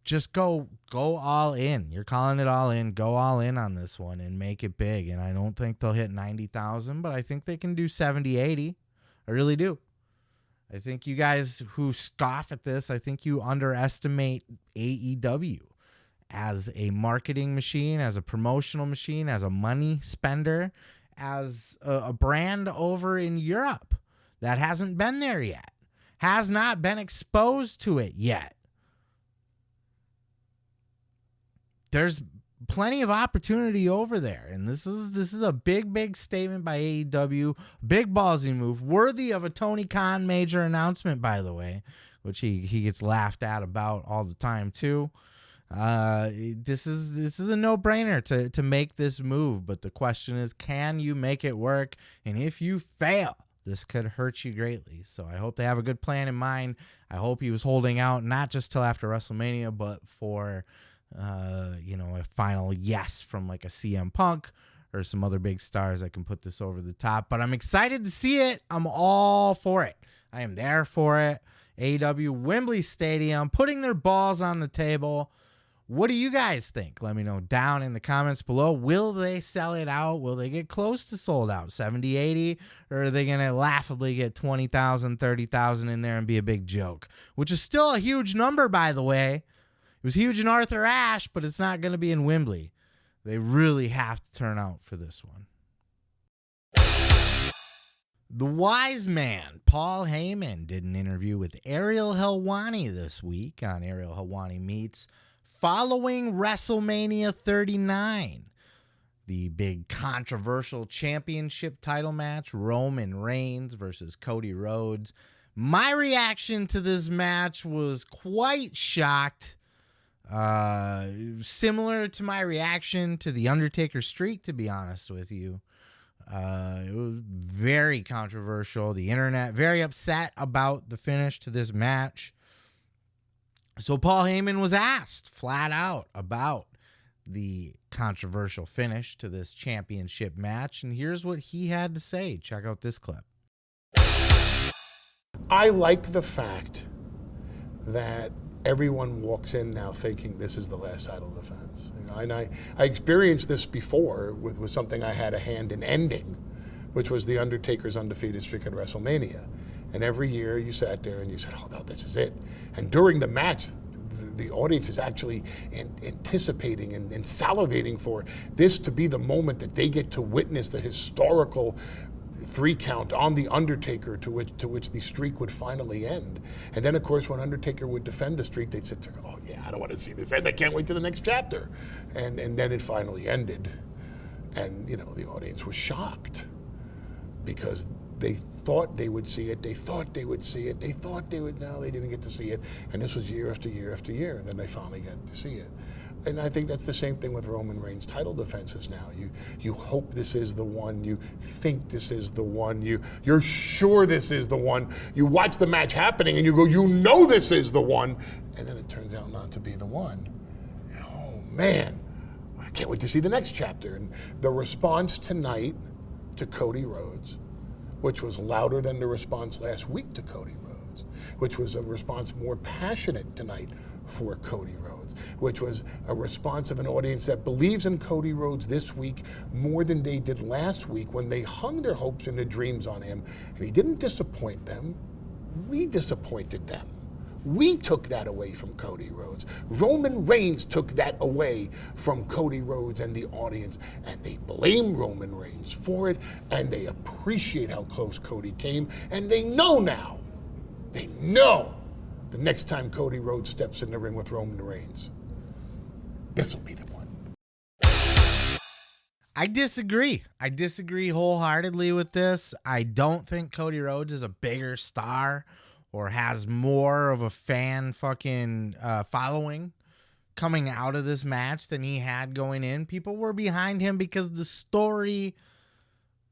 Just go all in. You're calling it all in. Go all in on this one and make it big. And I don't think they'll hit 90,000, but I think they can do 70, 80. I really do. I think you guys who scoff at this, I think you underestimate AEW as a marketing machine, as a promotional machine, as a money spender, as a brand over in Europe that hasn't been there yet, has not been exposed to it yet. There's plenty of opportunity over there, and this is a big statement by AEW, big ballsy move, worthy of a Tony Khan major announcement, by the way, which he gets laughed at about all the time too. This is a no-brainer to make this move, but the question is, can you make it work? And if you fail, this could hurt you greatly. So I hope they have a good plan in mind. I hope he was holding out not just till after WrestleMania, but for a final yes from like a CM Punk or some other big stars that can put this over the top. But I'm excited to see it. I'm all for it. I am there for it. AEW Wembley Stadium putting their balls on the table. What do you guys think? Let me know down in the comments below. Will they sell it out? Will they get close to sold out, 70, 80? Or are they going to laughably get 20,000, 30,000 in there and be a big joke? Which is still a huge number, by the way. It was huge in Arthur Ashe, but it's not going to be in Wembley. They really have to turn out for this one. The wise man, Paul Heyman, did an interview with Ariel Helwani this week on Ariel Helwani Meets following WrestleMania 39, the big controversial championship title match, Roman Reigns versus Cody Rhodes. My reaction to this match was quite shocked. Similar to my reaction to the Undertaker streak, to be honest with you. It was very controversial. The internet very upset about the finish to this match. So Paul Heyman was asked flat out about the controversial finish to this championship match, and here's what he had to say. Check out this clip. I like the fact that everyone walks in now thinking this is the last title defense. And I experienced this before with something I had a hand in ending, which was the Undertaker's undefeated streak at WrestleMania. And every year you sat there and you said, oh, no, this is it. And during the match, the audience is actually anticipating and salivating for this to be the moment that they get to witness the historical 3 count on the Undertaker to which the streak would finally end. And then, of course, when Undertaker would defend the streak, they'd sit there, oh, yeah, I don't want to see this end. I can't wait to the next chapter. And then it finally ended. And, the audience was shocked because they thought they would see it. They thought they would see it. They thought they would. No, they didn't get to see it. And this was year after year after year. And then they finally got to see it. And I think that's the same thing with Roman Reigns' title defenses now. You hope this is the one. You think this is the one. You're sure this is the one. You watch the match happening and you go, you know this is the one. And then it turns out not to be the one. Oh, man. I can't wait to see the next chapter. And the response tonight to Cody Rhodes, which was louder than the response last week to Cody Rhodes, which was a response more passionate tonight for Cody Rhodes, which was a response of an audience that believes in Cody Rhodes this week more than they did last week when they hung their hopes and their dreams on him. And he didn't disappoint them. We disappointed them. We took that away from Cody Rhodes. Roman Reigns took that away from Cody Rhodes and the audience, and they blame Roman Reigns for it, and they appreciate how close Cody came, and they know now, they know the next time Cody Rhodes steps in the ring with Roman Reigns, this will be the one. I disagree. I disagree wholeheartedly with this. I don't think Cody Rhodes is a bigger star or has more of a fan fucking following coming out of this match than he had going in. People were behind him because the story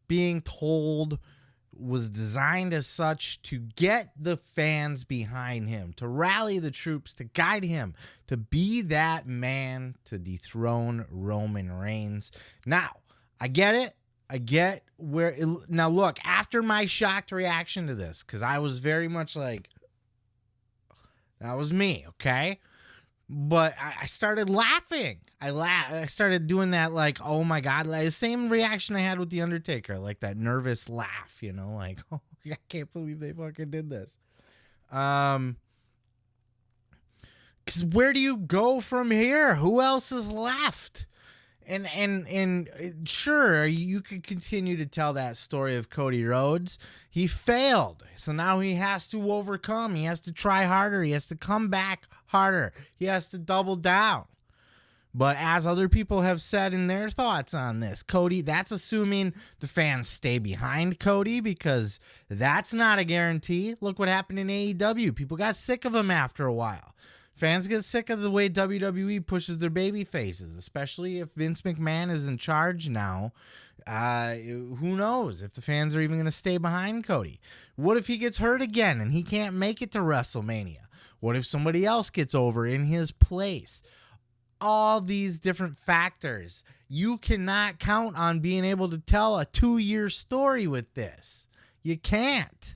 being told was designed as such to get the fans behind him, to rally the troops, to guide him, to be that man to dethrone Roman Reigns. Now, I get it. I get where now look, after my shocked reaction to this, because I was very much like, that was me, okay? But I started laughing. I started doing that like, oh my God, like the same reaction I had with The Undertaker, like that nervous laugh, you know, like, oh, I can't believe they fucking did this. Because where do you go from here? Who else is left? And sure, you could continue to tell that story of Cody Rhodes. He failed. So now he has to overcome. He has to try harder. He has to come back harder. He has to double down. But as other people have said in their thoughts on this, Cody, that's assuming the fans stay behind Cody, because that's not a guarantee. Look what happened in AEW. People got sick of him after a while. Fans get sick of the way WWE pushes their baby faces, especially if Vince McMahon is in charge now. Who knows if the fans are even going to stay behind Cody? What if he gets hurt again and he can't make it to WrestleMania? What if somebody else gets over in his place? All these different factors. You cannot count on being able to tell a 2-year story with this. You can't.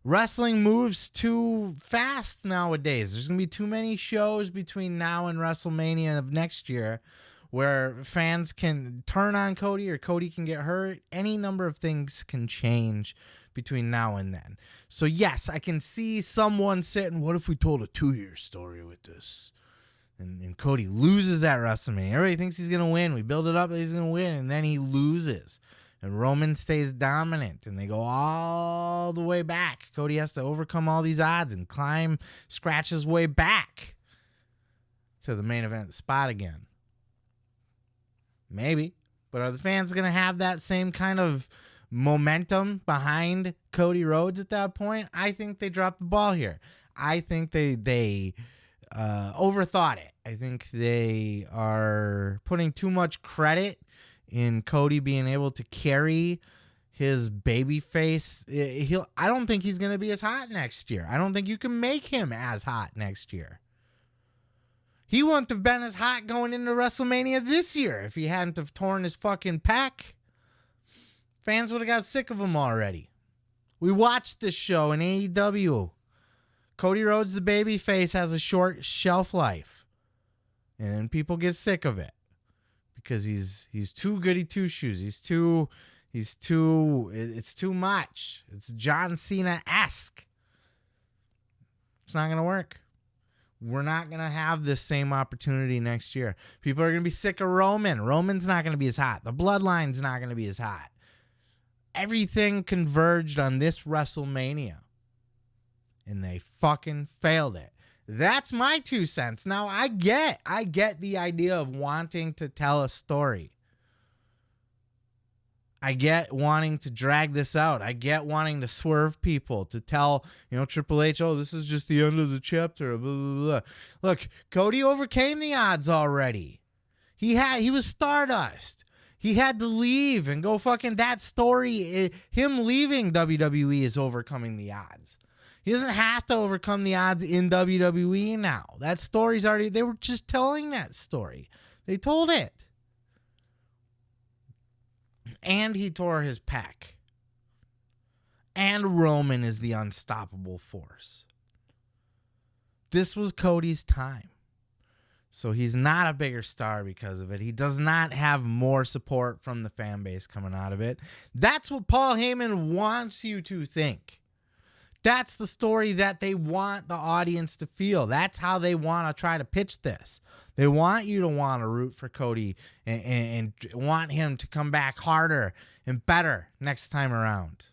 Wrestling moves too fast nowadays. There's going to be too many shows between now and WrestleMania of next year where fans can turn on Cody or Cody can get hurt. Any number of things can change between now and then. So yes, I can see someone sitting, what if we told a 2-year story with this? And Cody loses at WrestleMania. Everybody thinks he's going to win. We build it up that he's going to win, and then he loses. And Roman stays dominant, and they go all the way back. Cody has to overcome all these odds and scratch his way back to the main event spot again. Maybe. But are the fans going to have that same kind of momentum behind Cody Rhodes at that point? I think they dropped the ball here. I think they overthought it. I think they are putting too much credit in Cody being able to carry his baby face. I don't think he's going to be as hot next year. I don't think you can make him as hot next year. He wouldn't have been as hot going into WrestleMania this year if he hadn't have torn his fucking pec. Fans would have got sick of him already. We watched this show in AEW. Cody Rhodes, the baby face, has a short shelf life. And then people get sick of it. Because he's too goody two shoes. It's too much. It's John Cena-esque. It's not gonna work. We're not gonna have this same opportunity next year. People are gonna be sick of Roman. Roman's not gonna be as hot. The bloodline's not gonna be as hot. Everything converged on this WrestleMania. And they fucking failed it. That's my 2 cents. Now, I get the idea of wanting to tell a story. I get wanting to drag this out. I get wanting to swerve people, to tell, Triple H, oh, this is just the end of the chapter. Blah, blah, blah. Look, Cody overcame the odds already. He was Stardust. He had to leave and go fucking that story. Him leaving WWE is overcoming the odds. He doesn't have to overcome the odds in WWE now. That story's already, they were just telling that story. They told it. And he tore his pec. And Roman is the unstoppable force. This was Cody's time. So he's not a bigger star because of it. He does not have more support from the fan base coming out of it. That's what Paul Heyman wants you to think. That's the story that they want the audience to feel. That's how they want to try to pitch this. They want you to want to root for Cody and want him to come back harder and better next time around.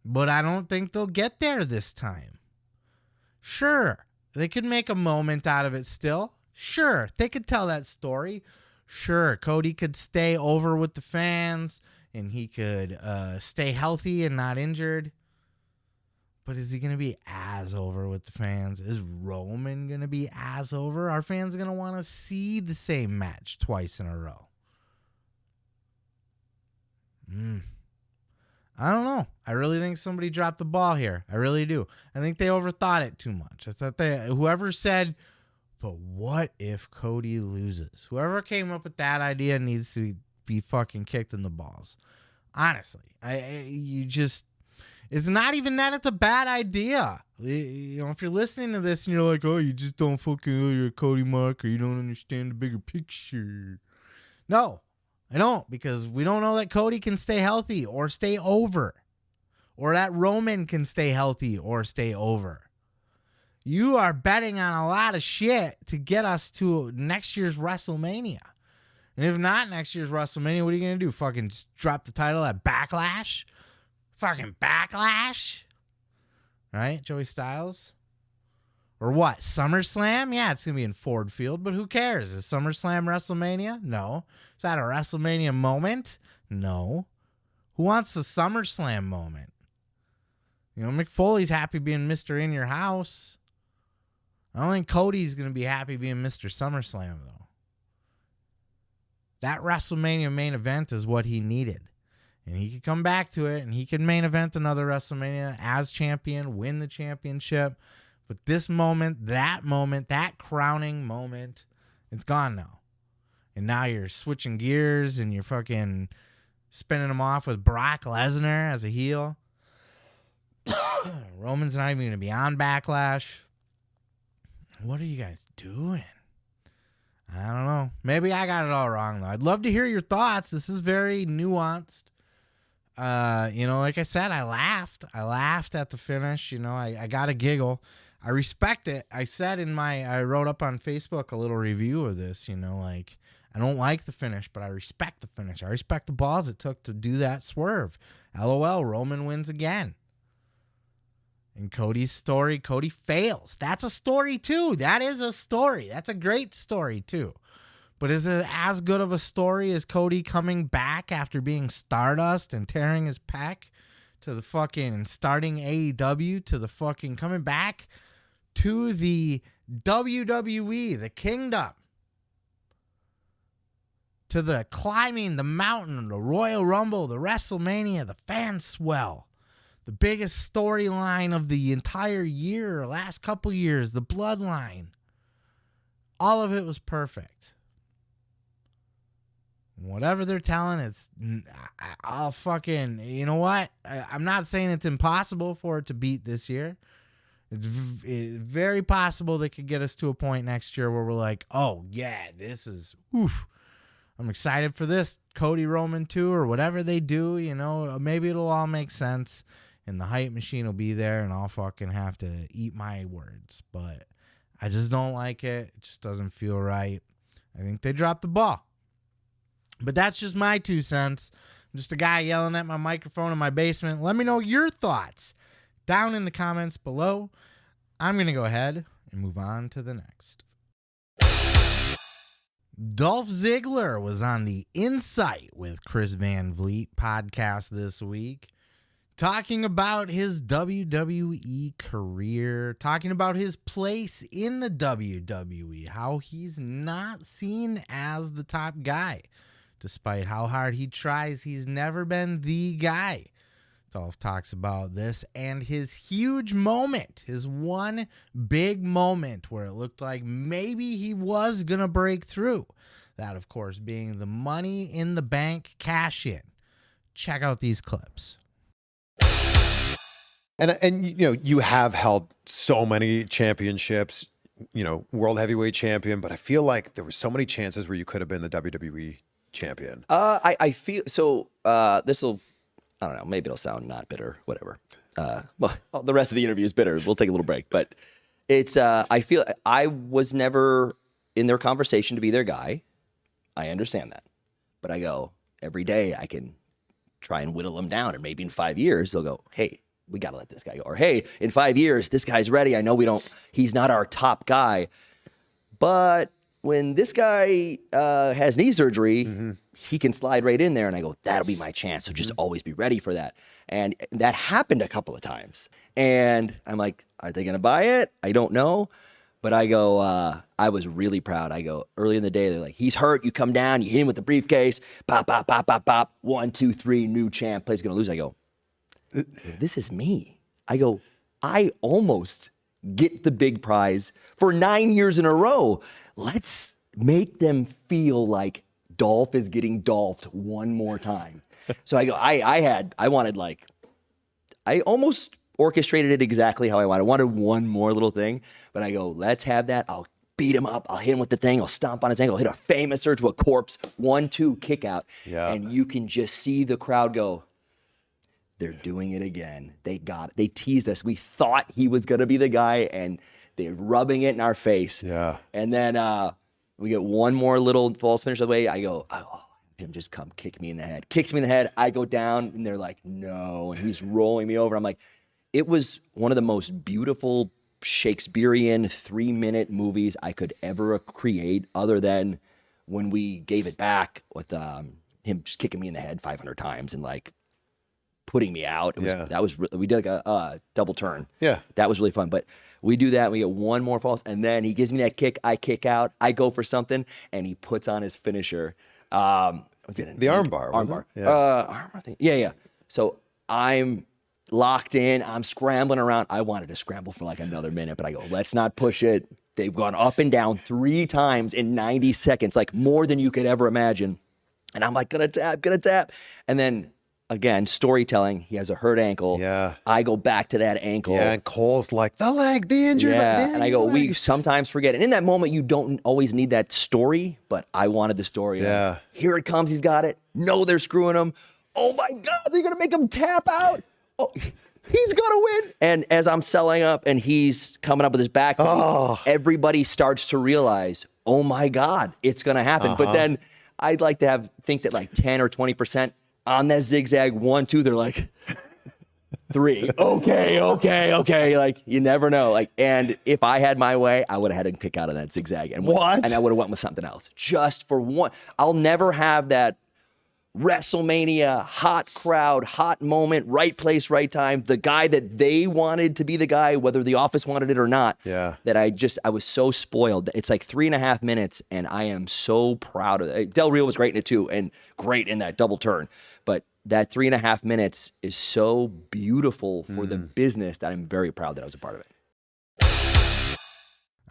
But I don't think they'll get there this time. Sure, they could make a moment out of it still. Sure, they could tell that story. Sure, Cody could stay over with the fans and he could stay healthy and not injured. But is he going to be as over with the fans? Is Roman going to be as over? Are fans going to want to see the same match twice in a row? I don't know. I really think somebody dropped the ball here. I really do. I think they overthought it too much. I thought whoever said, but what if Cody loses? Whoever came up with that idea needs to be fucking kicked in the balls. Honestly, it's not even that it's a bad idea. If you're listening to this and you're like, oh, you just don't fucking know you're a Cody mark or you don't understand the bigger picture. No, I don't, because we don't know that Cody can stay healthy or stay over, or that Roman can stay healthy or stay over. You are betting on a lot of shit to get us to next year's WrestleMania. And if not next year's WrestleMania, what are you going to do? Fucking just drop the title at Backlash? Fucking Backlash? Right, Joey Styles? Or what? SummerSlam? Yeah, it's going to be in Ford Field, but who cares? Is SummerSlam WrestleMania? No. Is that a WrestleMania moment? No. Who wants the SummerSlam moment? Mick Foley's happy being Mr. In Your House. I don't think Cody's going to be happy being Mr. SummerSlam, though. That WrestleMania main event is what he needed. And he could come back to it, and he could main event another WrestleMania as champion, win the championship. But this moment, that crowning moment, it's gone now. And now you're switching gears, and you're fucking spinning him off with Brock Lesnar as a heel. Roman's not even going to be on Backlash. What are you guys doing? I don't know. Maybe I got it all wrong, though. I'd love to hear your thoughts. This is very nuanced. Like I said, I laughed. I laughed at the finish. I got a giggle. I respect it. I said I wrote up on Facebook a little review of this, I don't like the finish, but I respect the finish. I respect the balls it took to do that swerve. LOL, Roman wins again. And Cody's story, Cody fails. That's a story too. That is a story. That's a great story too. But is it as good of a story as Cody coming back after being Stardust and tearing his pec to the fucking starting AEW to the fucking coming back to the WWE, the kingdom, to the climbing the mountain, the Royal Rumble, the WrestleMania, the fan swell? The biggest storyline of the entire year, last couple years, the bloodline. All of it was perfect. Whatever they're telling, I'll fucking, you know what? I'm not saying it's impossible for it to beat this year. It's very possible they could get us to a point next year where we're like, oh, yeah, this is, oof. I'm excited for this Cody Roman 2 or whatever they do, maybe it'll all make sense. And the hype machine will be there, and I'll fucking have to eat my words. But I just don't like it. It just doesn't feel right. I think they dropped the ball. But that's just my 2 cents. I'm just a guy yelling at my microphone in my basement. Let me know your thoughts down in the comments below. I'm going to go ahead and move on to the next. Dolph Ziggler was on the Insight with Chris Van Vliet podcast this week, talking about his WWE career, talking about his place in the WWE, how he's not seen as the top guy. Despite how hard he tries, he's never been the guy. Dolph talks about this and his huge moment, his one big moment where it looked like maybe he was going to break through. That, of course, being the Money in the Bank cash-in. Check out these clips. And you know, you have held so many championships, you know, world heavyweight champion, but I feel like there were so many chances where you could have been the WWE champion. I feel so. This will, I don't know. Maybe it'll sound not bitter. Whatever. Well, the rest of the interview is bitter. We'll take a little break, but it's. I feel I was never in their conversation to be their guy. I understand that, but I go every day. I can try and whittle them down, and maybe in 5 years they'll go, "Hey, we got to let this guy go," or "Hey, in 5 years this guy's ready. I know we don't. He's not our top guy, but." When this guy has knee surgery, he can slide right in there. And I go, that'll be my chance. So just always be ready for that. And that happened a couple of times. And I'm like, are they going to buy it? I don't know. But I go, I was really proud. I go, early in the day, they're like, he's hurt. You come down, you hit him with the briefcase. Pop, pop, pop, pop, pop. 1, 2, 3, new champ. Play's going to lose. I go, this is me. I go, I almost get the big prize for 9 years in a row. Let's make them feel like Dolph is getting Dolphed one more time. So I go, I wanted like, I almost orchestrated it exactly how I wanted. I wanted one more little thing, but I go, let's have that. I'll beat him up. I'll hit him with the thing. I'll stomp on his ankle. I'll hit a famous surge to a corpse. 1, 2, kick out. Yeah. And you can just see the crowd go, they're doing it again. They got it. They teased us. We thought he was going to be the guy, and they're rubbing it in our face. Yeah. And then we get one more little false finish away. I go, oh, him just come kick me in the head. Kicks me in the head. I go down, and they're like, no. And he's rolling me over. I'm like, it was one of the most beautiful Shakespearean 3-minute movies I could ever create, other than when we gave it back with him just kicking me in the head 500 times and like putting me out. It was, we did like a double turn. Yeah. That was really fun. But we do that, we get one more false, and then he gives me that kick, I kick out, I go for something, and he puts on his finisher. Was it the armbar? Armbar. Yeah. Armbar thing. Yeah. So I'm locked in, I'm scrambling around. I wanted to scramble for like another minute, but I go, let's not push it. They've gone up and down 3 times in 90 seconds, like more than you could ever imagine. And I'm like, gonna tap. And then again, storytelling. He has a hurt ankle. Yeah. I go back to that ankle. Yeah, and Cole's like, the injured leg. Yeah, and I go, we sometimes forget. And in that moment, you don't always need that story, but I wanted the story. Yeah. Here it comes. He's got it. No, they're screwing him. Oh, my God. They're going to make him tap out. Oh, he's going to win. And as I'm selling up and he's coming up with his back, everybody starts to realize, oh, my God, it's going to happen. But then I'd like to think that like 10 or 20% on that zigzag 1, 2, they're like 3. Okay. Like you never know. Like, and if I had my way, I would have had him kick out of that zigzag and I would have went with something else just for one. I'll never have that WrestleMania hot crowd, hot moment, right place, right time. The guy that they wanted to be the guy, whether the office wanted it or not. Yeah. That I was so spoiled. It's like 3.5 minutes, and I am so proud of it. Del Rio was great in it too, and great in that double turn. But that 3.5 minutes is so beautiful for the business that I'm very proud that I was a part of it.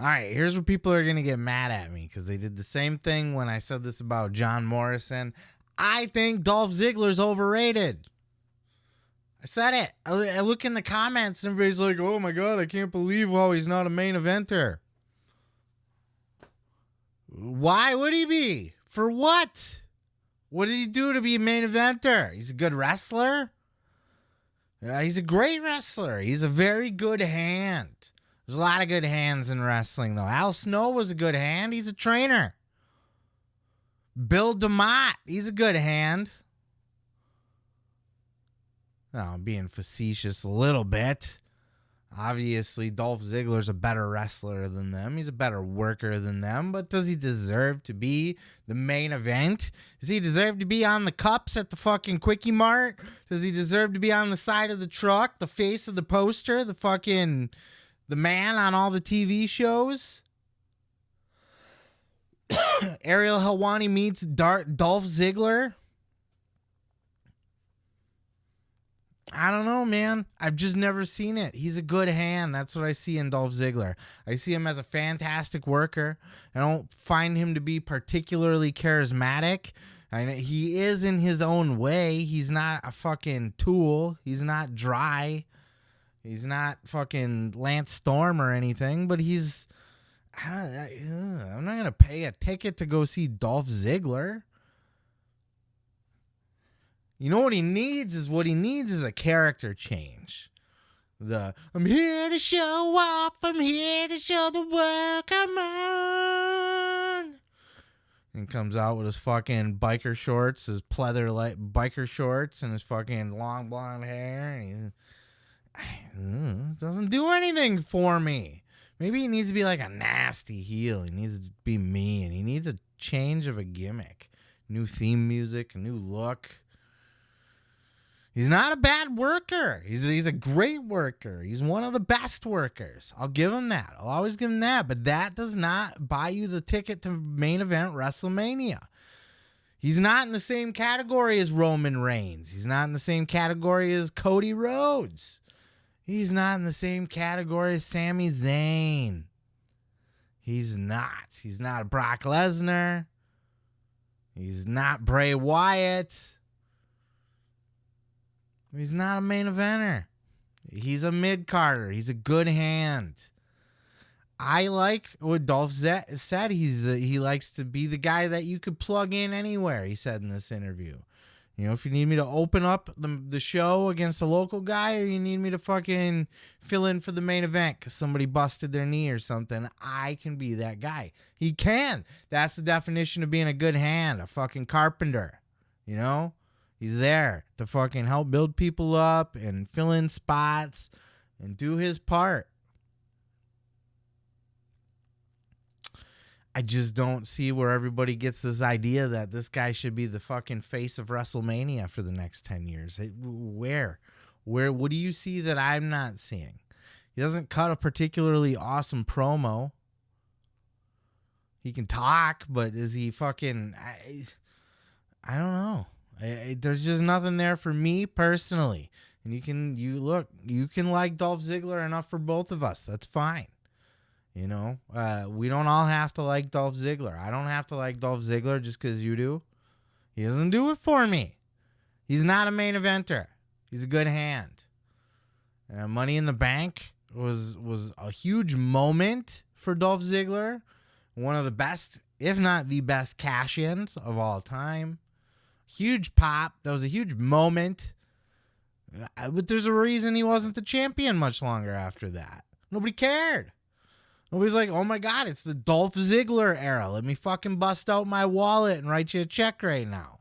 All right, here's where people are going to get mad at me because they did the same thing when I said this about John Morrison. I think Dolph Ziggler's overrated. I said it. I look in the comments and everybody's like, oh my God, I can't believe how he's not a main eventer. Why would he be? For what? What did he do to be a main eventer? He's a good wrestler. He's a great wrestler. He's a very good hand. There's a lot of good hands in wrestling, though. Al Snow was a good hand. He's a trainer. Bill DeMott, he's a good hand. No, I'm being facetious a little bit. Obviously, Dolph Ziggler's a better wrestler than them. He's a better worker than them. But does he deserve to be the main event? Does he deserve to be on the cups at the fucking Quickie Mart? Does he deserve to be on the side of the truck, the face of the poster, the man on all the TV shows? Ariel Helwani meets Dolph Ziggler. I don't know, man. I've just never seen it. He's a good hand. That's what I see in Dolph Ziggler. I see him as a fantastic worker. I don't find him to be particularly charismatic. He is in his own way. He's not a fucking tool. He's not dry. He's not fucking Lance Storm or anything, but I'm not going to pay a ticket to go see Dolph Ziggler. You know what he needs is a character change. I'm here to show off, I'm here to show the world, come on. And comes out with his fucking biker shorts, his pleather biker shorts, and his fucking long blonde hair. And it doesn't do anything for me. Maybe he needs to be like a nasty heel. He needs to be mean. He needs a change of a gimmick. New theme music, a new look. He's not a bad worker. He's a great worker. He's one of the best workers. I'll give him that. I'll always give him that. But that does not buy you the ticket to main event WrestleMania. He's not in the same category as Roman Reigns. He's not in the same category as Cody Rhodes. He's not in the same category as Sami Zayn. He's not. He's not Brock Lesnar. He's not Bray Wyatt. He's not a main eventer. He's a mid-carder. He's a good hand. I like what Dolph said. He likes to be the guy that you could plug in anywhere, he said in this interview. You know, if you need me to open up the show against a local guy, or you need me to fucking fill in for the main event because somebody busted their knee or something, I can be that guy. He can. That's the definition of being a good hand, a fucking carpenter. You know? He's there to fucking help build people up and fill in spots and do his part. I just don't see where everybody gets this idea that this guy should be the fucking face of WrestleMania for the next 10 years. Where? What do you see that I'm not seeing? He doesn't cut a particularly awesome promo. He can talk, but is he fucking... I don't know. There's just nothing there for me personally. And you can like Dolph Ziggler enough for both of us. That's fine. You know, we don't all have to like Dolph Ziggler. I don't have to like Dolph Ziggler just because you do. He doesn't do it for me. He's not a main eventer. He's a good hand. Money in the Bank was a huge moment for Dolph Ziggler. One of the best, if not the best, cash-ins of all time. Huge pop. That was a huge moment. But there's a reason he wasn't the champion much longer after that. Nobody cared. Nobody's like, oh my God, it's the Dolph Ziggler era. Let me fucking bust out my wallet and write you a check right now.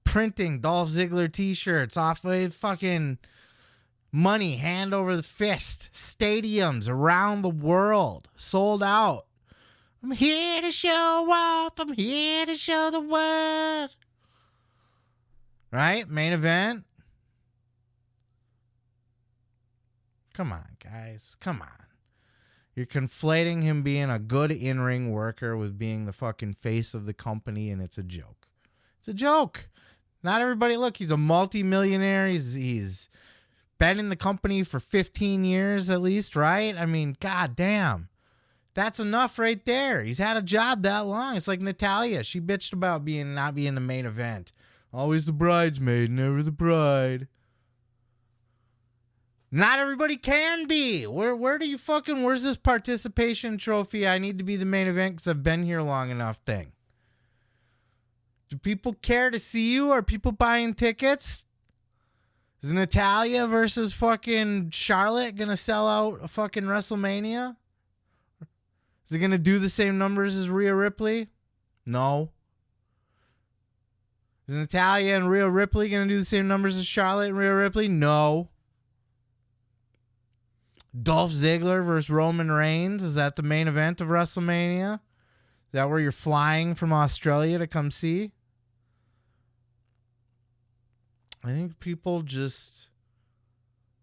Printing Dolph Ziggler t-shirts off of fucking money, hand over the fist. Stadiums around the world. Sold out. I'm here to show off. I'm here to show the world. Right? Main event. Come on, guys. Come on. You're conflating him being a good in-ring worker with being the fucking face of the company, and it's a joke. It's a joke. Not everybody, look, he's a multi-millionaire. He's been in the company for 15 years at least, right? I mean, goddamn. That's enough right there. He's had a job that long. It's like Natalya. She bitched about not being the main event. Always the bridesmaid, never the bride. Not everybody can be. Where's this participation trophy? I need to be the main event because I've been here long enough thing. Do people care to see you? Are people buying tickets? Is Natalya versus fucking Charlotte going to sell out a fucking WrestleMania? Is it going to do the same numbers as Rhea Ripley? No. Is Natalya and Rhea Ripley going to do the same numbers as Charlotte and Rhea Ripley? No. Dolph Ziggler versus Roman Reigns. Is that the main event of WrestleMania? Is that where you're flying from Australia to come see? I think people just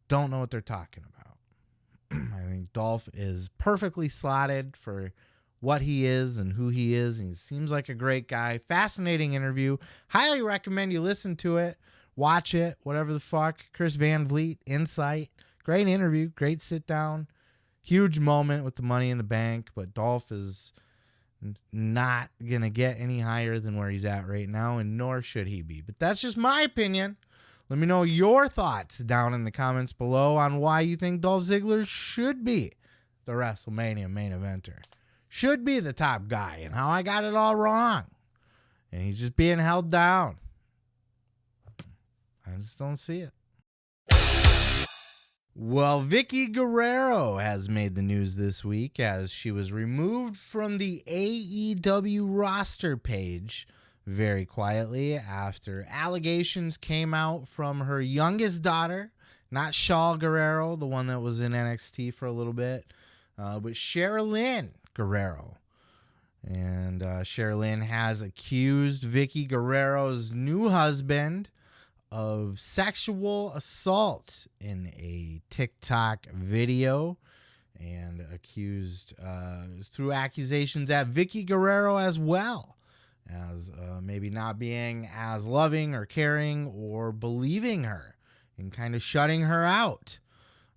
don't know what they're talking about. I think Dolph is perfectly slotted for what he is and who he is. And he seems like a great guy. Fascinating interview. Highly recommend you listen to it. Watch it. Whatever the fuck. Chris Van Vliet, Insight. Great interview. Great sit down. Huge moment with the Money in the Bank. But Dolph is not going to get any higher than where he's at right now. And nor should he be. But that's just my opinion. Let me know your thoughts down in the comments below on why you think Dolph Ziggler should be the WrestleMania main eventer. Should be the top guy, and how I got it all wrong. And he's just being held down. I just don't see it. Well, Vickie Guerrero has made the news this week as she was removed from the AEW roster page very quietly after allegations came out from her youngest daughter, not Shaw Guerrero, the one that was in NXT for a little bit, but Sherilyn Guerrero. And Sherilyn has accused Vickie Guerrero's new husband of sexual assault in a TikTok video, and accused through accusations at Vickie Guerrero as well, as maybe not being as loving or caring or believing her and kind of shutting her out.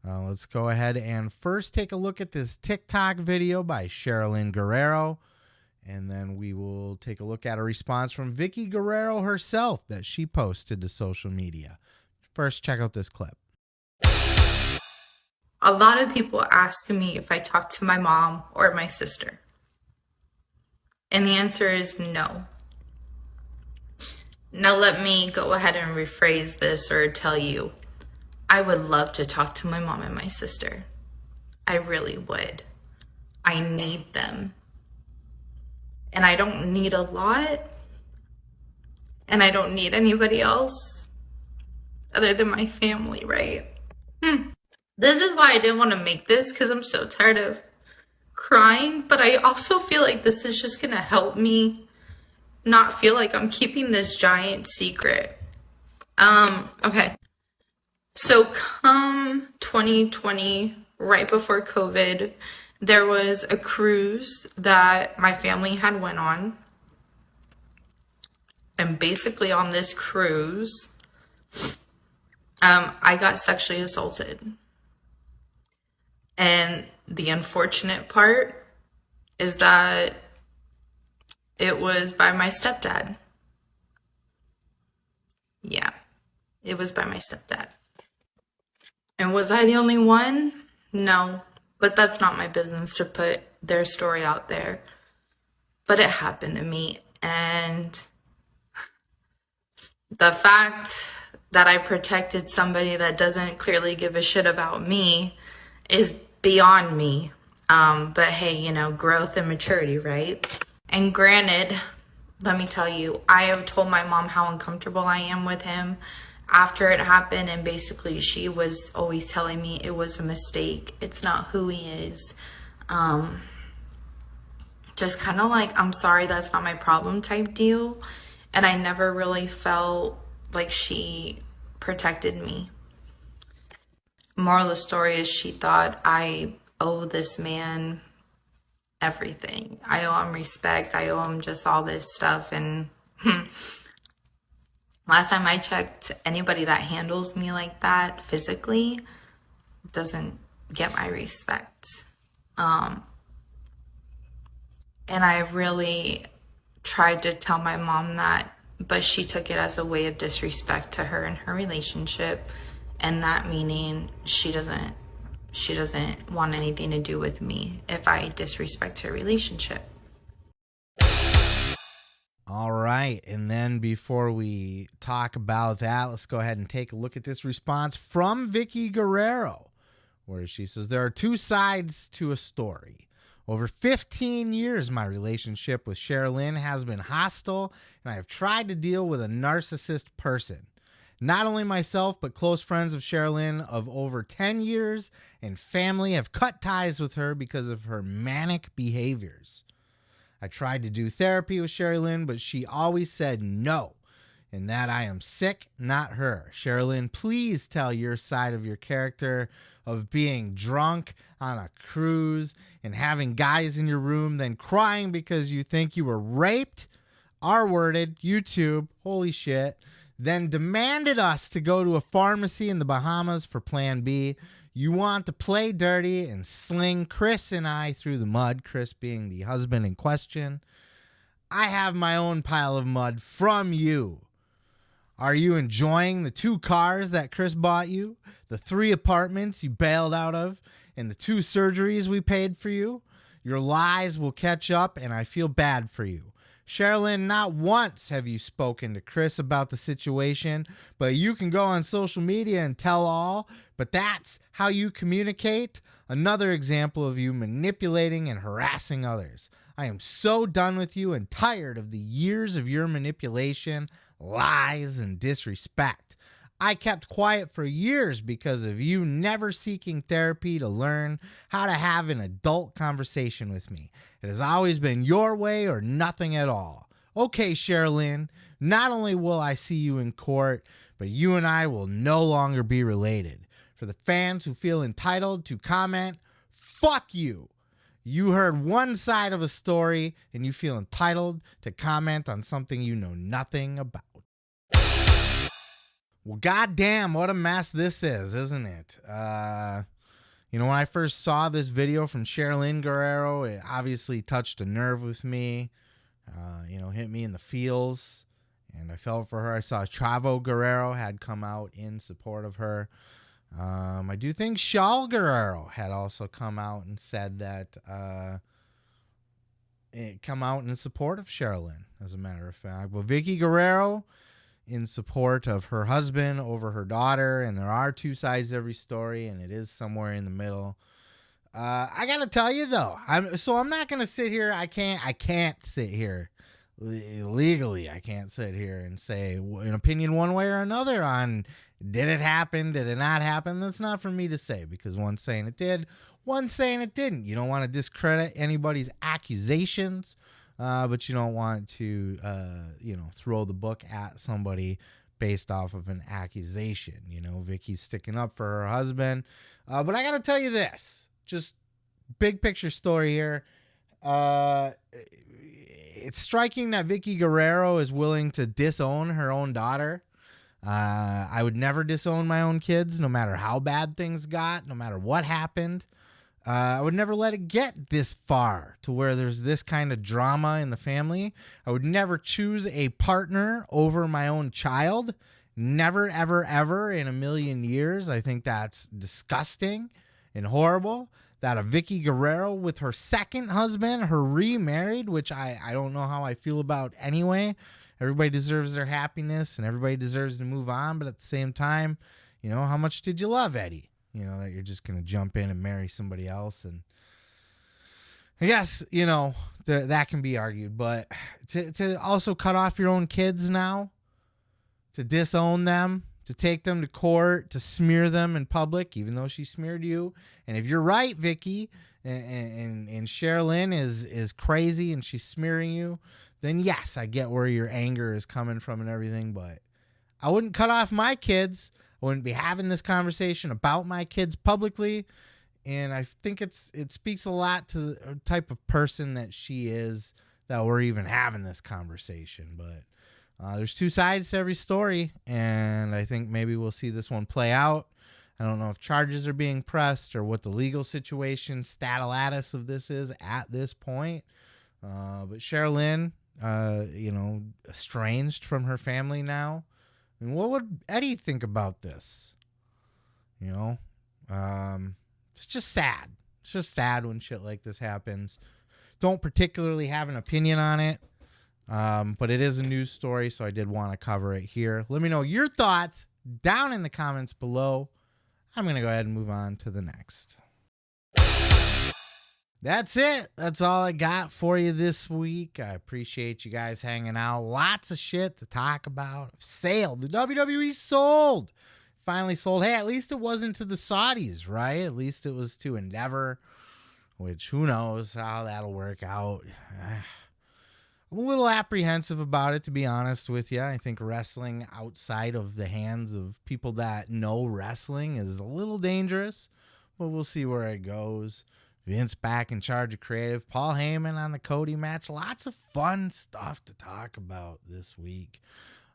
Let's go ahead and first take a look at this TikTok video by Sherilyn Guerrero, and then we will take a look at a response from Vickie Guerrero herself that she posted to social media. First, check out this clip. A lot of people ask me if I talk to my mom or my sister. And the answer is no. Now let me go ahead and rephrase this or tell you, I would love to talk to my mom and my sister. I really would. I need them. And I don't need a lot. And I don't need anybody else other than my family, right? This is why I didn't want to make this, because I'm so tired of crying, but I also feel like this is just gonna help me not feel like I'm keeping this giant secret. Okay. So come 2020, right before COVID, there was a cruise that my family had went on. And basically on this cruise, I got sexually assaulted. And the unfortunate part is that it was by my stepdad. Yeah, it was by my stepdad. And was I the only one? No, but that's not my business to put their story out there. But it happened to me, and the fact that I protected somebody that doesn't clearly give a shit about me is beyond me. But hey, you know, growth and maturity, right? And granted, let me tell you, I have told my mom how uncomfortable I am with him after it happened, and basically she was always telling me it was a mistake. It's not who he is. Just kind of like, I'm sorry, that's not my problem type deal. And I never really felt like she protected me. Moral of the story is she thought I owe this man everything. I owe him respect. I owe him just all this stuff. And last time I checked, anybody that handles me like that physically doesn't get my respect. And I really tried to tell my mom that, but she took it as a way of disrespect to her and her relationship. And that meaning she doesn't want anything to do with me if I disrespect her relationship. All right. And then before we talk about that, let's go ahead and take a look at this response from Vickie Guerrero, where she says, there are two sides to a story. Over 15 years, my relationship with Sherilyn has been hostile, and I have tried to deal with a narcissist person. Not only myself, but close friends of Sherilyn of over 10 years and family have cut ties with her because of her manic behaviors. I tried to do therapy with Sherilyn, but she always said no, and that I am sick, not her. Sherilyn, please tell your side of your character of being drunk on a cruise and having guys in your room, then crying because you think you were raped, R-worded, YouTube, holy shit, then demanded us to go to a pharmacy in the Bahamas for Plan B. You want to play dirty and sling Chris and I through the mud, Chris being the husband in question. I have my own pile of mud from you. Are you enjoying the 2 cars that Chris bought you, the 3 apartments you bailed out of, and the 2 surgeries we paid for you? Your lies will catch up, and I feel bad for you. Sherilyn, not once have you spoken to Chris about the situation, but you can go on social media and tell all, but that's how you communicate? Another example of you manipulating and harassing others. I am so done with you and tired of the years of your manipulation, lies, and disrespect. I kept quiet for years because of you never seeking therapy to learn how to have an adult conversation with me. It has always been your way or nothing at all. Okay, Sherilyn, not only will I see you in court, but you and I will no longer be related. For the fans who feel entitled to comment, fuck you. You heard one side of a story and you feel entitled to comment on something you know nothing about. Well, goddamn, what a mess this is, isn't it? When I first saw this video from Sherilyn Guerrero, it obviously touched a nerve with me, hit me in the feels, and I felt for her. I saw Chavo Guerrero had come out in support of her. I do think Shaul Guerrero had also come out and said that come out in support of Sherilyn, as a matter of fact. But Vickie Guerrero in support of her husband over her daughter, and there are 2 sides to every story, and it is somewhere in the middle. I gotta tell you though, I'm not gonna sit here. I can't sit here legally. I can't sit here and say an opinion one way or another on did it happen, did it not happen. That's not for me to say, because one's saying it did, one's saying it didn't. You don't want to discredit anybody's accusations. But you don't want to, throw the book at somebody based off of an accusation. Vickie's sticking up for her husband. But I got to tell you this, just big picture story here. It's striking that Vickie Guerrero is willing to disown her own daughter. I would never disown my own kids, no matter how bad things got, no matter what happened. I would never let it get this far to where there's this kind of drama in the family. I would never choose a partner over my own child. Never, ever, ever in a million years. I think that's disgusting and horrible. That a Vickie Guerrero with her second husband, her remarried, which I don't know how I feel about anyway. Everybody deserves their happiness and everybody deserves to move on. But at the same time, how much did you love Eddie? That you're just going to jump in and marry somebody else. And I guess, that can be argued. But to also cut off your own kids now, to disown them, to take them to court, to smear them in public, even though she smeared you. And if you're right, Vickie, and Sherilyn is crazy and she's smearing you, then yes, I get where your anger is coming from and everything. But I wouldn't cut off my kids. I wouldn't be having this conversation about my kids publicly, and I think it speaks a lot to the type of person that she is that we're even having this conversation. But there's 2 sides to every story, and I think maybe we'll see this one play out. I don't know if charges are being pressed or what the legal situation status of this is at this point. But Sherilyn, estranged from her family now. And what would Eddie think about this? It's just sad. It's just sad when shit like this happens. Don't particularly have an opinion on it, but it is a news story, so I did want to cover it here. Let me know your thoughts down in the comments below. I'm going to go ahead and move on to the next. That's it. That's all I got for you this week. I appreciate you guys hanging out. Lots of shit to talk about. Sale. The WWE sold. Finally sold. Hey, at least it wasn't to the Saudis, right? At least it was to Endeavor, which who knows how that'll work out. I'm a little apprehensive about it, to be honest with you. I think wrestling outside of the hands of people that know wrestling is a little dangerous, but we'll see where it goes. Vince back in charge of creative. Paul Heyman on the Cody match. Lots of fun stuff to talk about this week.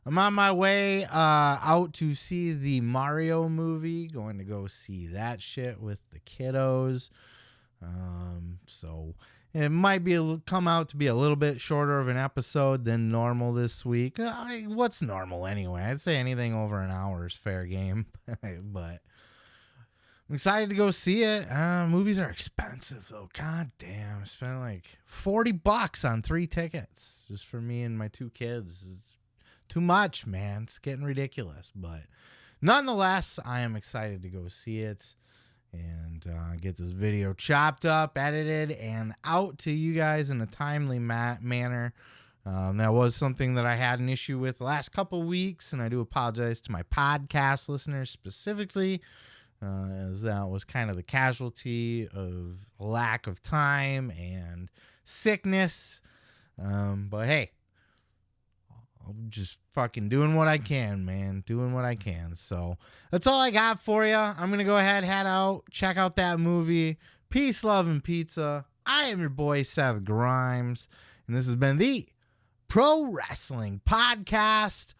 I'm on my way out to see the Mario movie. Going to go see that shit with the kiddos. So it might come out to be a little bit shorter of an episode than normal this week. What's normal anyway? I'd say anything over an hour is fair game. But I'm excited to go see it. Movies are expensive though. God damn. I spent like $40 on 3 tickets just for me and my 2 kids. It's too much, man. It's getting ridiculous. But nonetheless, I am excited to go see it and get this video chopped up, edited, and out to you guys in a timely manner. That was something that I had an issue with the last couple weeks, and I do apologize to my podcast listeners specifically, as that was kind of the casualty of a lack of time and sickness. But hey, I'm just fucking doing what I can, man. Doing what I can. So that's all I got for you. I'm going to go ahead, head out, check out that movie. Peace, love, and pizza. I am your boy, Seth Grimes, and this has been the Pro Wrestling Podcast.